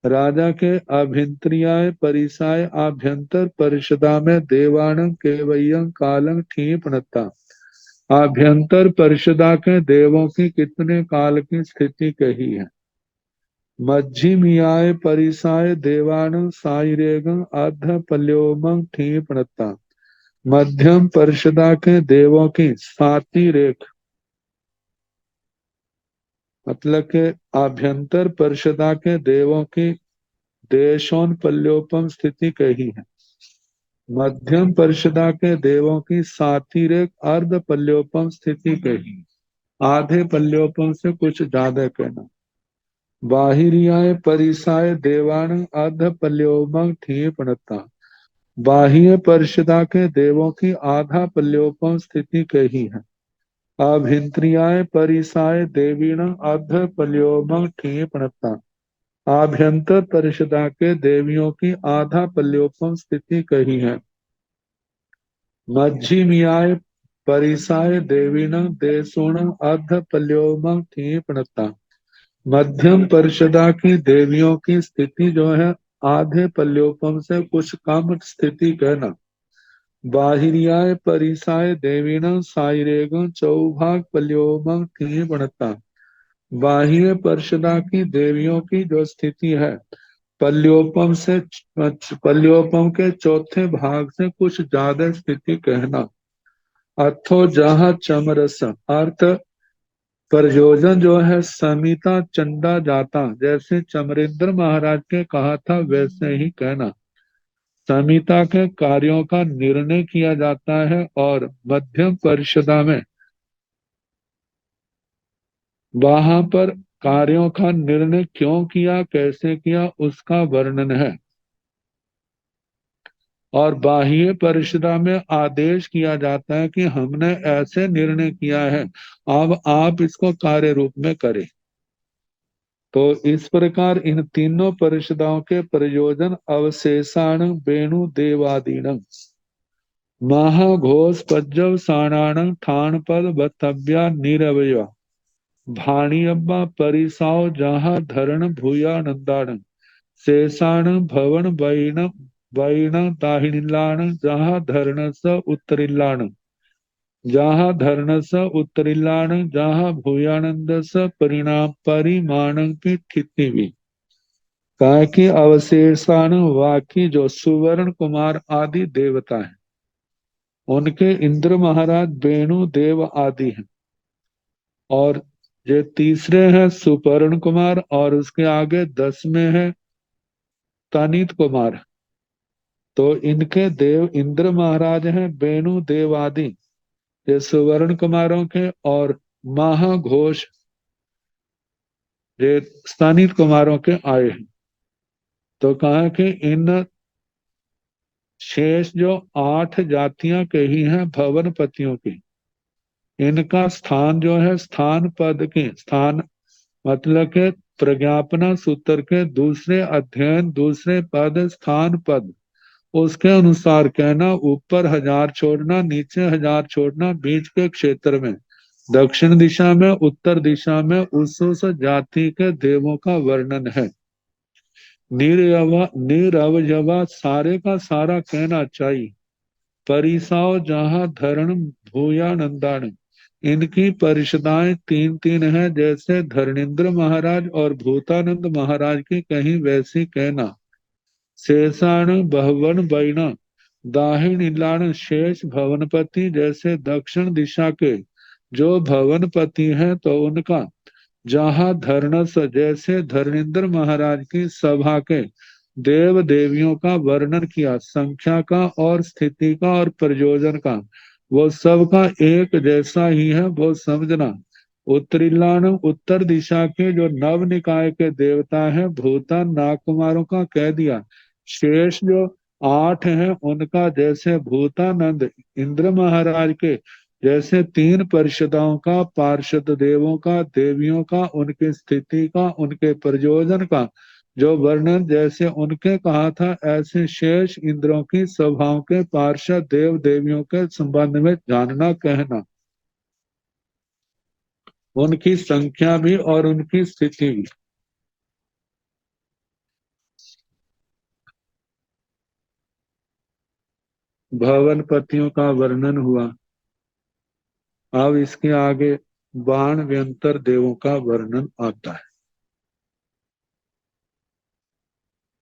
राजा के अभिंत्रियाय परिसाय आभ्यंतर परिषदा में देवानं केवयं कालं क्षीपणता। आभ्यंतर परिषदा के देवों की कितने काल की स्थिति कही है। मज्झिमियाय परिसाय देवानं साइरेगं अध पल्योमं क्षीपणता। मध्यम परिषदा के देवों की साती रेख मतलब के आभ्यंतर परिषदा के देवों की देशोन पल्योपम स्थिति कही है। मध्यम परिषदा के देवों की साती रेख अर्ध पल्योपम स्थिति कही, आधे पल्योपम से कुछ ज्यादा कहना। बाहिरियाय परिसाय देवान अर्ध पल्योपम क्षीपणता। बाह्य परिषदा के देवों की आधा पल्योपम स्थिति कही है। आभ्यंतरियाय परिसाय देवीण अर्ध पल्योपम क्षीपणता। आभ्यंतर परिषदा के देवियों की आधा पल्योपम स्थिति कही है। मज्झिमियाय परिसाय देवीण देशोण अर्ध पल्योपम क्षीपणता। मध्यम परिषदा की देवियों की स्थिति जो है आधे पल्योपम से कुछ कम स्थिति कहना। बाहिरियाय परिसाय देवीण साइरेगं चौभाग पल्योपम क्षीपणता। बाह्य परिषदा की देवियों की जो स्थिति है पल्योपम के चौथे भाग से कुछ ज्यादा स्थिति कहना। अथो जहाँ चमरस अर्थ प्रयोजन जो है समिता चंडा जाता, जैसे चमरेंद्र महाराज के कहा था वैसे ही कहना। समिता के कार्यों का निर्णय किया जाता है और मध्यम परिषदा में वहां पर कार्यों का निर्णय क्यों किया, कैसे किया, उसका वर्णन है। और बाह्य परिषदा में आदेश किया जाता है कि हमने ऐसे निर्णय किया है, अब आप इसको कार्य रूप में करें। तो इस प्रकार इन तीनों परिषदाओं के प्रयोजन अवशेषाण वेणु देवादीन महाघोष पज्जव साणाण ठाण पद बतव्या निरवय भाणियब्बा परिसाव जहाँ धरण भूयानंदाण शेषाण भवन वैण दाहिलाण जहाँ धरण स उत्तरिलाण जहाँ धर्ण स उत्तरिलाण जहाँ भूयानंद स परिणाम परिमाण की स्थिति भी। कहा कि अवशेषाण वाकी जो सुवर्ण कुमार आदि देवता है उनके इंद्र महाराज वेणु देव आदि हैं, और ये तीसरे हैं सुपर्ण कुमार, और उसके आगे 10 में है तनित कुमार। तो इनके देव इंद्र महाराज हैं वेणु देव आदि, ये सुवर्ण कुमारों के, और महाघोष ये स्थानित कुमारों के आए हैं। तो कहा कि इन शेष जो 8 जातियां कही हैं भवनपतियों की, इनका स्थान जो है स्थान पद के स्थान मतलब के प्रज्ञापना सूत्र के दूसरे अध्ययन दूसरे पद स्थान पद उसके अनुसार कहना। ऊपर 1000 छोड़ना, नीचे 1000 छोड़ना, बीच के क्षेत्र में दक्षिण दिशा में उत्तर दिशा में उस जाति के देवों का वर्णन है। निरवयवा सारे का सारा कहना चाहिए। परिसाव जहाँ धरण भूयानंदान, इनकी परिषदाएं 3-3 है, जैसे धरणेन्द्र महाराज और भूतानंद महाराज की कहीं वैसी कहना। शेषाण भवन बैना दाहिण इलाण शेष भवनपति, जैसे दक्षिण दिशा के जो भवनपति हैं तो उनका जहाँ धर्णस जैसे धरणेन्द्र महाराज की सभा के देव देवियों का वर्णन किया, संख्या का और स्थिति का और प्रयोजन का, वो सब का एक जैसा ही है वो समझना। उत्तरिलाण उत्तर दिशा के जो नव निकाय के देवता हैं भूतान नागकुमारों का कह दिया। शेष जो 8 हैं उनका जैसे भूतानंद इंद्र महाराज के जैसे तीन परिषदाओं का, पार्षद देवों का, देवियों का, उनकी स्थिति का, उनके प्रयोजन का जो वर्णन जैसे उनके कहा था, ऐसे शेष इंद्रों की सभाओं के पार्षद देव देवियों के संबंध में जानना कहना, उनकी संख्या भी और उनकी स्थिति भी। भवनपतियों का वर्णन हुआ। अब इसके आगे बाण व्यंतर देवों का वर्णन आता है।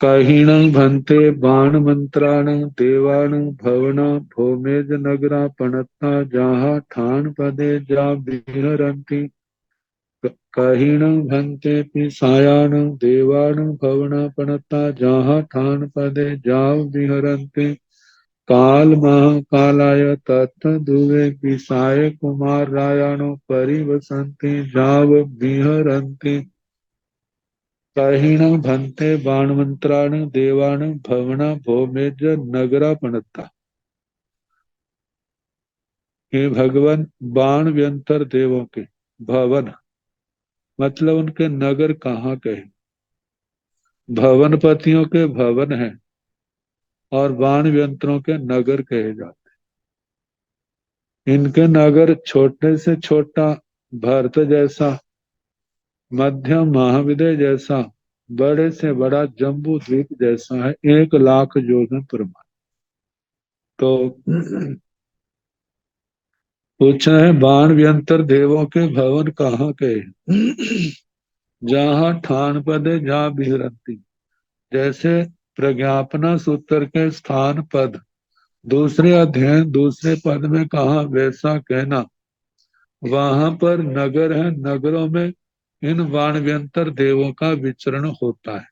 कहीण भन्ते बाण मंत्राण देवाण भवन भौमेज नगरा पणता जहा ठान पदे जा विहरंती। कहीण भन्ते पिसायाण देवाण भवन पणता जहा ठान पदे जा विहरंती। काल महाकालाय तत् दुवे पिसाय कुमार रायाणो परिवसंति जाव विहरंति। कहीण भन्ते बाणमंत्राण देवाण भवना भौमेज नगरा पणता। हे भगवान, बाण व्यंतर देवों के भवन मतलब उनके नगर कहाँ कहे। भवनपतियों के भवन हैं और बाण व्यंतरों के नगर कहे जाते। इनके नगर छोटे से छोटा भरत जैसा, मध्यम महाविदय जैसा, बड़े से बड़ा जम्बू द्वीप जैसा है, 1,00,000 योजन प्रमाण। तो पूछा है बाण व्यंतर देवों के भवन कहाँ के। जहाँ ठान पदे जहाँ बिहरती, जैसे प्रज्ञापना सूत्र के स्थान पद दूसरे अध्ययन दूसरे पद में कहा वैसा कहना। वहां पर नगर है, नगरों में इन वाणव्यंतर देवों का विचरण होता है।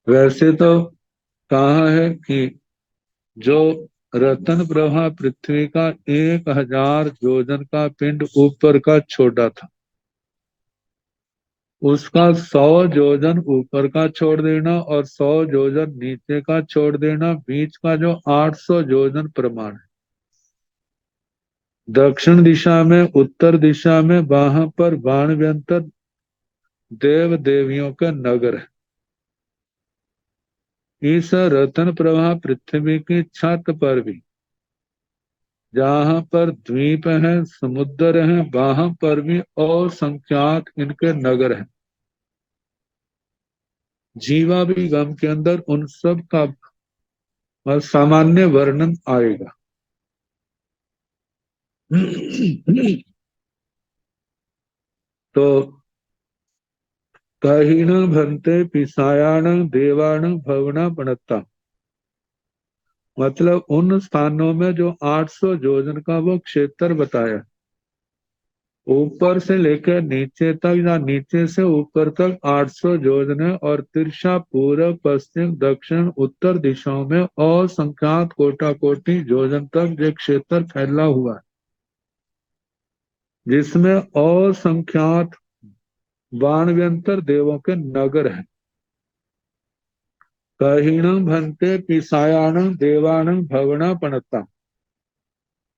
वैसे तो कहा है कि जो रतन प्रभा पृथ्वी का 1,000 योजन का पिंड ऊपर का छोड़ा था, उसका 100 योजन ऊपर का छोड़ देना और 100 योजन नीचे का छोड़ देना, बीच का जो 800 योजन प्रमाण है। दक्षिण दिशा में, उत्तर दिशा में वहां पर बाण व्यंतर देव देवियों का नगर है। इस रतन प्रभा पृथ्वी की छत पर भी जहां पर द्वीप है, समुद्र है, वहां पर भी असंख्यात इनके नगर हैं। जीवाभिगम के अंदर उन सब का सामान्य वर्णन आएगा। तो कहीण भन्ते पिसायाण देवाण भवना पणता, मतलब उन स्थानों में जो 800 योजन का वो क्षेत्र बताया, ऊपर से लेकर नीचे तक या नीचे से ऊपर तक 800 योजन है, और तिरछा पूर्व पश्चिम दक्षिण उत्तर दिशाओं में असंख्यात कोटा कोटि योजन तक ये क्षेत्र फैला हुआ है, जिसमें असंख्यात बाणव्यंतर देवों के नगर हैं। कहीण भन्ते पिसायाण देवाण भवना पणता।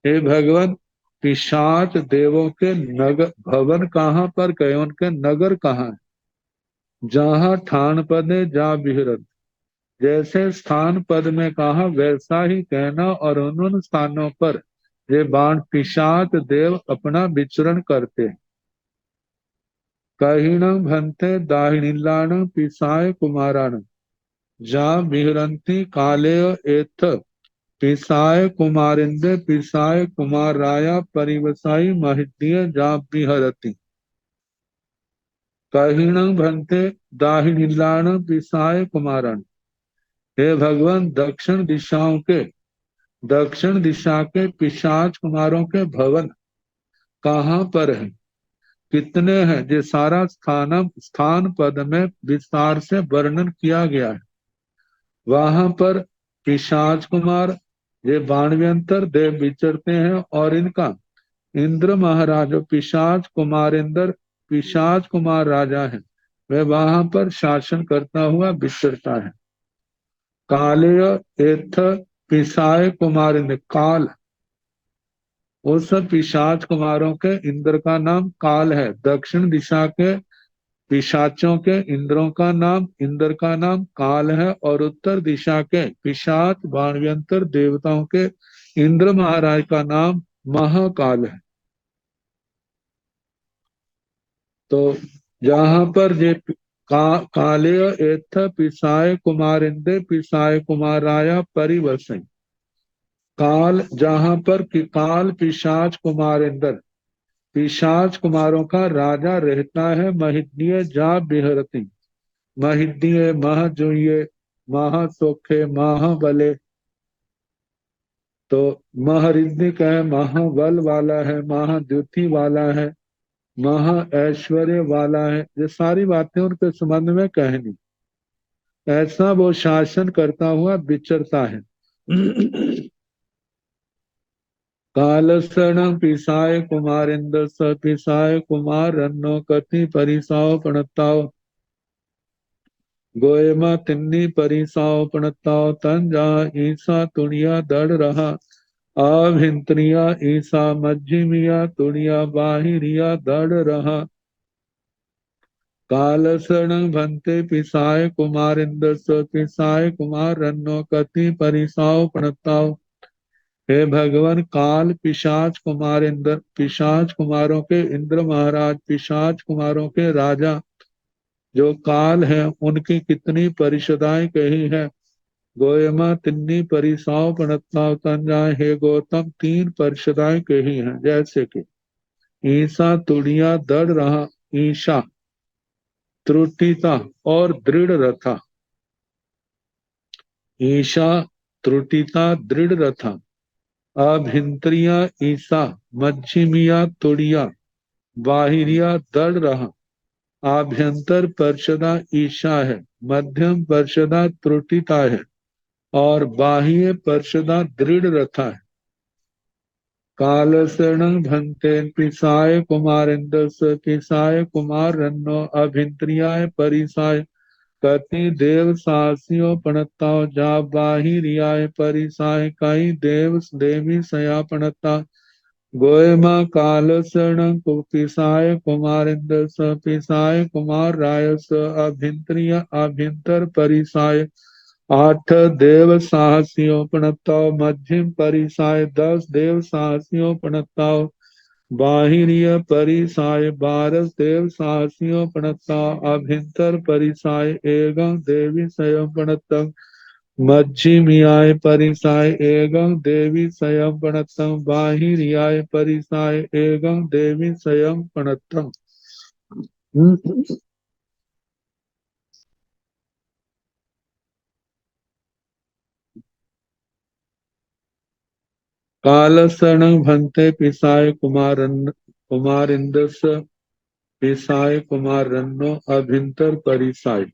हे भगवान, पिशाच देवों के नगर भवन कहाँ पर कहे, उनके नगर कहाँ है। जहाँ ठान पदे जा बिहरत, जैसे स्थान पद में कहा वैसा ही कहना, और उन स्थानों पर ये बाण पिशाच देव अपना विचरण करते। कहीण भन्ते दाहिनीलाण पिसाय कुमाराण जा बिहरंती काले एथ पिसाय कुमारिंदे पिसाय कुमार राया परिवसाई महिद्य जा बिहरती। कहीण भन्ते दाहिनीलाण पिसाय कुमाराण। हे भगवान, दक्षिण दिशा के पिशाच कुमारों के भवन कहाँ पर है, कितने हैं, ये सारा स्थान पद में विस्तार से वर्णन किया गया है। वहां पर पिशाच कुमार ये बाणव्यंतर देव विचरते हैं, और इनका इंद्र महाराज पिशाच कुमार राजा है, वह वहां पर शासन करता हुआ विचरता है। कालेय एथ पिसाय कुमार, काल उस पिशाच कुमारों के इंद्र का नाम काल है। दक्षिण दिशा के पिशाचों के इंद्रों का नाम इंद्र का नाम काल है, और उत्तर दिशा के पिशाच वाणव्यंतर देवताओं के इंद्र महाराज का नाम महाकाल है। तो जहां पर जे काले एथ पिसाय कुमारिंदे पिसाय कुमाराया परिवसन, काल जहां पर काल पिशाच कुमारिंदर पिशाच कुमारों का राजा रहता है। महिदीय जा बिहरती, महिदीय मह जोइये महा सोखे महाबले, तो महरिद्धिक है, महाबल वाला है, महाद्युति वाला है, महा ऐश्वर्य वाला है। ये सारी बातें उनके संबंध में कहनी। ऐसा वो शासन करता हुआ विचरता है। कालसण पिसाय कुमारिंद्र स पिसाय कुमार रन्नो कति परिसाव पणताओ, गोयमा तिन्नी परिसाव पणताओ तन जा ईसा तुणिया दड़ रहा, अभिंत्रिया ईसा मज्जिमिया तुणिया बाहिरिया दड़ रहा। कालसण भंते पिसाय कुमारिंद्र स पिसाय कुमार रन्नो कति परिसाव पणताओ। हे भगवान, काल पिशाच कुमार इंद्र पिशाच कुमारों के इंद्र महाराज पिशाच कुमारों के राजा जो काल है, उनकी कितनी परिषदाएं कही है। गोयमा तिन्नी परिसाव पणताव तंजा, हे गौतम तीन परिषदाएं कही हैं, जैसे कि ईसा तुड़िया दृढ़ रहा, ईशा त्रुटिता और दृढ़ रथा, ईशा त्रुटिता दृढ़ रथा, अभिंत्रिया ईसा मध्यमिया तुड़िया बाहिरिया दृढ़ रहा। आभ्यंतर परिषदा ईशा है, मध्यम परिषदा त्रुटिता है, और बाह्य परिषदा दृढ़ रथा है। कालसरण भंते पिसाय कुमारिंद्र स पिसाय कुमार रन्नो अभिंत्रियाय परिसाय, कति देव साहसियों पणता जा बाहिरियाय परिसाय, कई देव देवी सया पणता। गोयमा कालसरण पिसाय कुमारिंद्र स पिसाय कुमार राय स अभिंत्रिय अभिंतर परिसाय, आठ देव साहसियों पणताओ मध्यम परिसाय, 10 देव साहसियों पणताओ बाहिरिय परिसाय, 12 देव साहसियों पणता अभिंतर परिसाय, एवं देवी स्वयं पणतम मज्जिमियाय परिसाय, एवं देवी स्वयं पणतम बाहिरियाय परिसाय, एवं देवी स्वयं पणतम। कालसण भंते पिसाय कुमारिंदस पिसाय कुमार रन्नो अभिंतर परिसाय,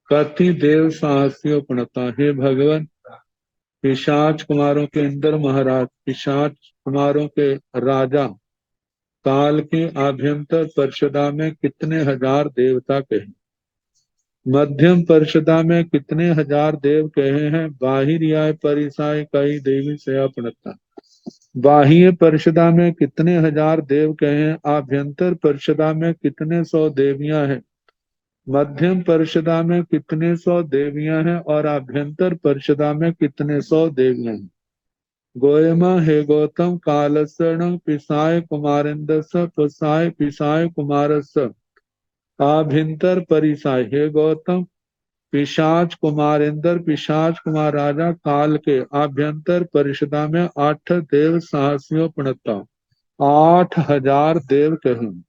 कति देव साहसियों पणता। हे भगवान, पिशाच कुमारों के इंद्र महाराज पिशाच कुमारों के राजा काल के आभ्यंतर परिषदा में कितने हजार देवता कहे, मध्यम परिषदा में कितने हजार देव कहे हैं, बाहिरियाय परिसाय कई देवी से अपनता। बाह्य परिषदा में कितने हजार देव कहे हैं, आभ्यंतर परिषदा में कितने सौ देवियां हैं, मध्यम परिषदा में कितने सौ देवियां हैं, और आभ्यंतर परिषदा में कितने सौ देवियां हैं। गोयमा हे गौतम, कालसर्ण पिसाय कुमारिंदस पिसाय पिसाय कुमारस आभ्यंतर परिसाय। हे गौतम, पिशाच कुमारेंद्र पिशाच कुमार राजा काल के आभ्यंतर परिषदा में 8 देव साहसियों पणता, 8000 देव कहें।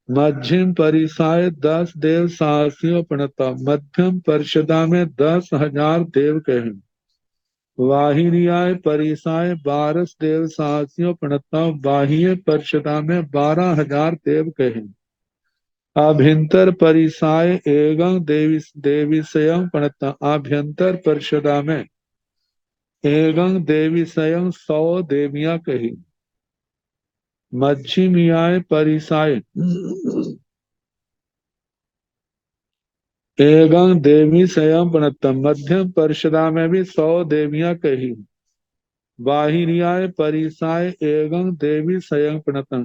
मध्यम परिसाय 10 देव साहसियों पणता, मध्यम परिषदा में 10,000 देव कहें। वाहिरियाय परिसाय 12 देव साहसियों पणता, बाह्य परिषदा में 12,000 देव कहें। आभ्यंतर परिसाय एवं देवी देवी स्वयं पणता, आभ्यंतर परिषदा में एवं देवी स्वयं 100 देवियां कही। मध्यमियाय परिसाय एवं देवी स्वयं पणता, मध्यम परिषदा में भी 100 देवियां कही। बाहिरियाय परिसाय एवं देवी स्वयं प्रणतन,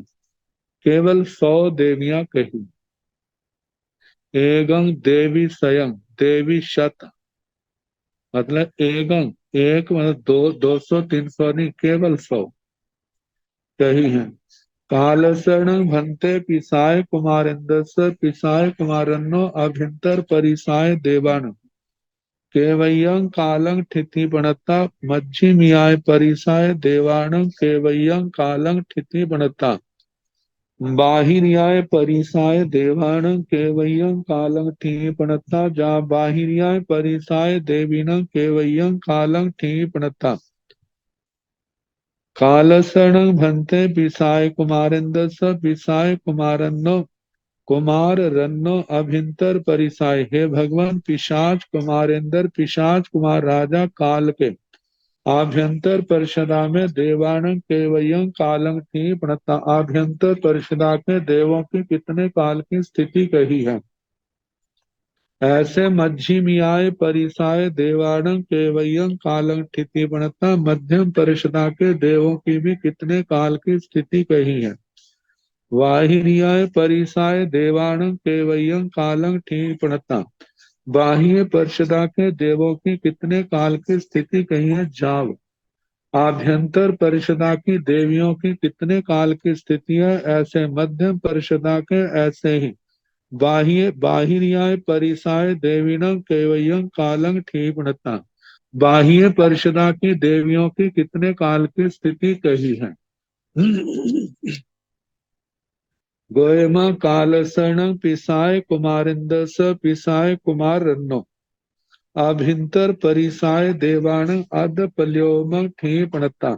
केवल 100 देवियां कही। एवं देवी स्वयं, देवी शत, मतलब एवं एक मतलब 200 300 नहीं, केवल 100 कही है। कालसरण भंते पिसाय कुमारेन्द्रस, पिसाय कुमारन्नो अभ्यंतर परिसाय देवान, केवयं कालं ठिति पणता, मज्जिमियाय परिसाय देवानं केवयं कालं ठिति पणता, बाहिरियाय परिसाय देवानं केवयं कालं ठिति पणता, जा बाहिरियाय परिसाय देवीनं केवयं कालं ठिति पणता। कालसरण भंते पिसाय कुमारेन्द्रस, पिसाय कुमारन्नो कुमार रन्नो अभिंतर परिसाय, हे भगवान पिशाच कुमारेंद्र पिशाच कुमार राजा काल के आभ्यंतर परिषदा में देवानं केवयं कालं की प्रणता, आभ्यंतर परिषदा के देवों की कितने काल की स्थिति कही है। ऐसे मध्यमियाय परिसाय देवानं केवयं कालं ठिति प्रणता, मध्यम परिषदा के देवों की भी कितने काल की स्थिति कही है। वाहिनियाय परिसाय देवानं केवयं कालं ठिति प्रणता, बाह्य परिषदा के देवों की कितने काल की स्थिति कही है। जाव आभ्यंतर परिषदा की देवियों की कितने काल की स्थिति है, ऐसे मध्यम परिषदा के ऐसे ही बाह्य बाहिरियाय परिसाय देवीनं केवयं कालं ठीपणता, बाह्य परिषदा की देवियों की कितने काल की स्थिति कही है। गोयमा कालसरण पिसाय कुमारिंदस, पिसाय कुमार रन्नो अभिंतर परिसाय देवाण अद पल्योम ठीपणता,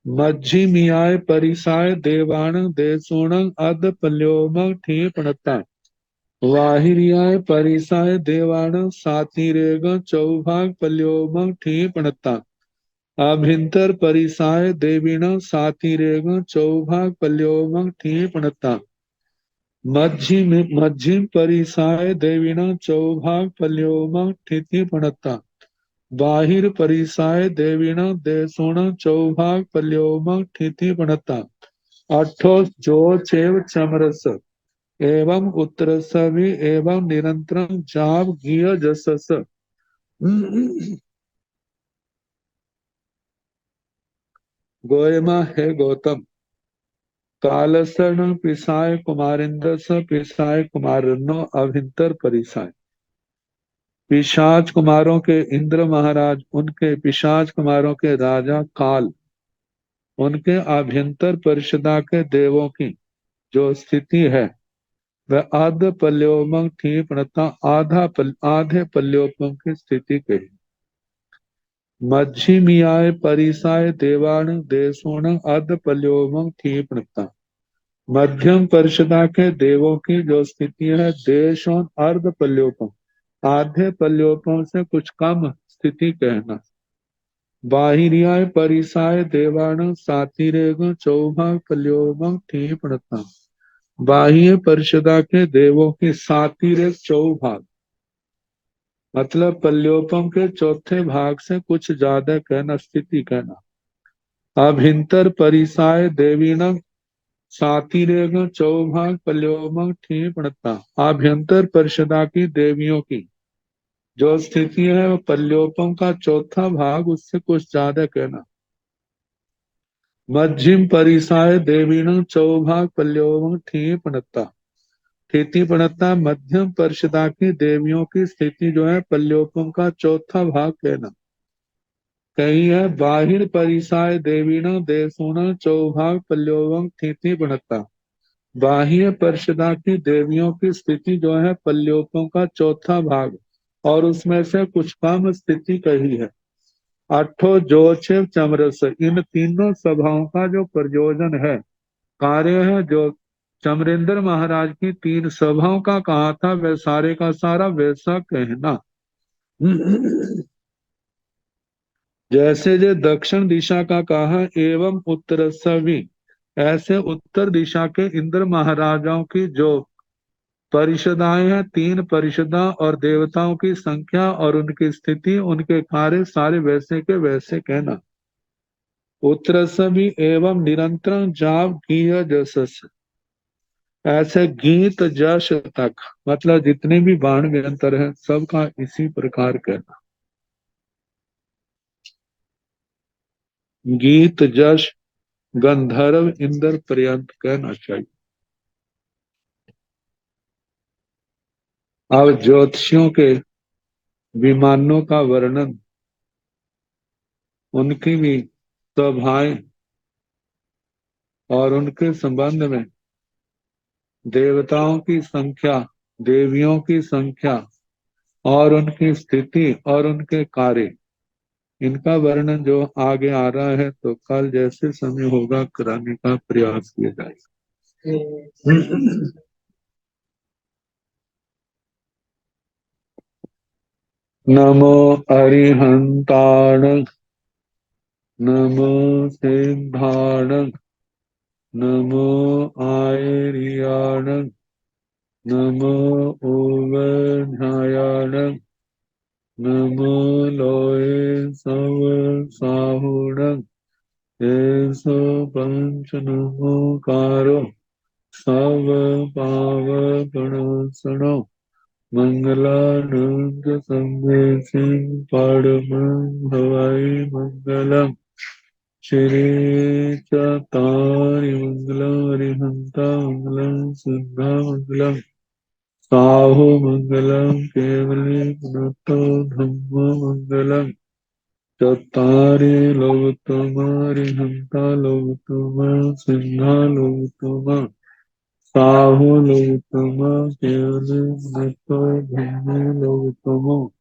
मज्जिमियाय परिसाय देवाण देसुण अद पल्योम ठीपणता, वाहिरियाय परिसाय देवाण सातिरेग चौभाग पल्योम ठीपणता, अभिंतर परिसाय देवीण सातिरेग चौभाग पल्योम ठीपणता, मज्जिम परिसाय देवीण चौभाग पल्योम ठीपणता, बाहिर परिसाय देवीण देसुण चौभाग पल्योम ठिति पणता, अठो जो चेव चमरस एवं उत्तरसवि एवं निरंतरम जाव गिय जसस। गोयमा है गौतम, कालसर्ण पिसाय कुमारिंद्रस, पिसाय कुमारन्नो अभिंतर परिसाय, पिशाच कुमारों के इंद्र महाराज, उनके पिशाच कुमारों के राजा काल, उनके आभ्यंतर परिषदा के देवों की जो स्थिति है वह आध पल्योमंग थी प्रणता, आधे पल्योपम की स्थिति कही। मध्यमियाय परिसाय देवाण देशोण अध पल्योमंग थी प्रणता, मध्यम परिषदा के देवों की जो स्थिति है देशों अर्ध पल्योपम, आधे पल्योपम से कुछ कम स्थिति कहना। बाहिरियाय परिसाय देवाण सातिरेग चौभाग पल्योमंग थी प्रणता, बाह्य परिषदा के देवों की सातिरेक चौभाग, मतलब पल्योपम के चौथे भाग से कुछ ज्यादा कहना, स्थिति कहना। अभिंतर परिसाय देवीनम सातिरेक चौभाग पल्योपम ठीपणता, आभ्यंतर परिषदा की देवियों की जो स्थिति है वो पल्योपम का चौथा भाग, उससे कुछ ज्यादा कहना। मध्यम परिसाय देवीनम चौभाग पल्योपम ठीपणता, स्थिति पणता मध्यम परिषदा की देवियों की स्थिति जो है पल्योपम का चौथा भाग कहना। कही है बाहिर परिसाय देवीण देशुण चौभाग पल्योपम स्थिति पणता, बाह्य परिषदा की देवियों की स्थिति जो है पल्योपम का चौथा भाग और उसमें से कुछ कम स्थिति कही है। अठो जोछेव चमरस, इन तीनों सभाओं का जो प्रयोजन है, कार्य है, जो चमरेंद्र महाराज की 3 सभाओं का कहा था वह सारे का सारा वैसा कहना। जैसे जो दक्षिण दिशा का कहा एवं उत्तर सभी, ऐसे उत्तर दिशा के इंद्र महाराजाओं की जो परिषदाएं हैं, 3 परिषदा और देवताओं की संख्या और उनकी स्थिति, उनके कार्य सारे वैसे के वैसे कहना। उत्तरसमि एवं निरंतर जाप गीय जसस, ऐसे गीत जश तक, मतलब जितने भी बाण व्यंतर है सबका इसी प्रकार कहना। गीत जश गंधर्व इंद्र पर्यंत कहना चाहिए। अब ज्योतिषियों के विमानों का वर्णन, उनकी भी सभाएं और उनके संबंध में देवताओं की संख्या, देवियों की संख्या और उनकी स्थिति और उनके कार्य, इनका वर्णन जो आगे आ रहा है, तो कल जैसे समय होगा कराने का प्रयास किया जाएगा। नमो अरिहंताण, नमो सिद्धाण, नमो आयर्याण, नमो उवध्यायाण, नमो लोये सव साहुण, एसो पंच नमोकारो सव पावपणसणो, मंगलानंद संदेशिं परमं भवाई मंगलम्। श्री चतारि मंगलम् हरिहंता मंगलम् सिद्धा मंगलम् साहु मंगलम् केवली पुनतो धम्मो मंगलम्। चतारि लोकोत्तमा हरिहंता लोकोत्तमा सिद्धा लोकोत्तमा साहु लोकोत्तमा केवली पुनतो धम्मो लोकोत्तमो।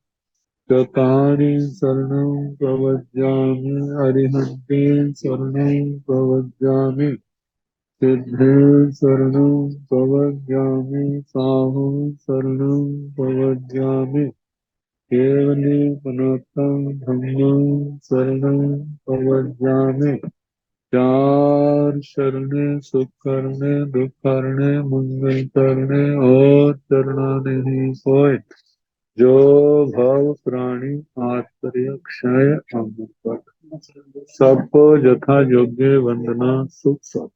चतारि शरणं प्रवज्जामि अरिहन्ते शरणं प्रवज्जामि सिद्धे शरणं प्रवज्जामि साहु शरणं प्रवज्जामि केवले पुनतं धम्मं शरणं प्रवज्जामि। चार शरणे सुख करने दुख करने मंगल करने और चरणाने ही सोए, जो भव प्राणी आश्चर्य क्षय अमृत। सबको यथा योग्य वंदना सुख सत।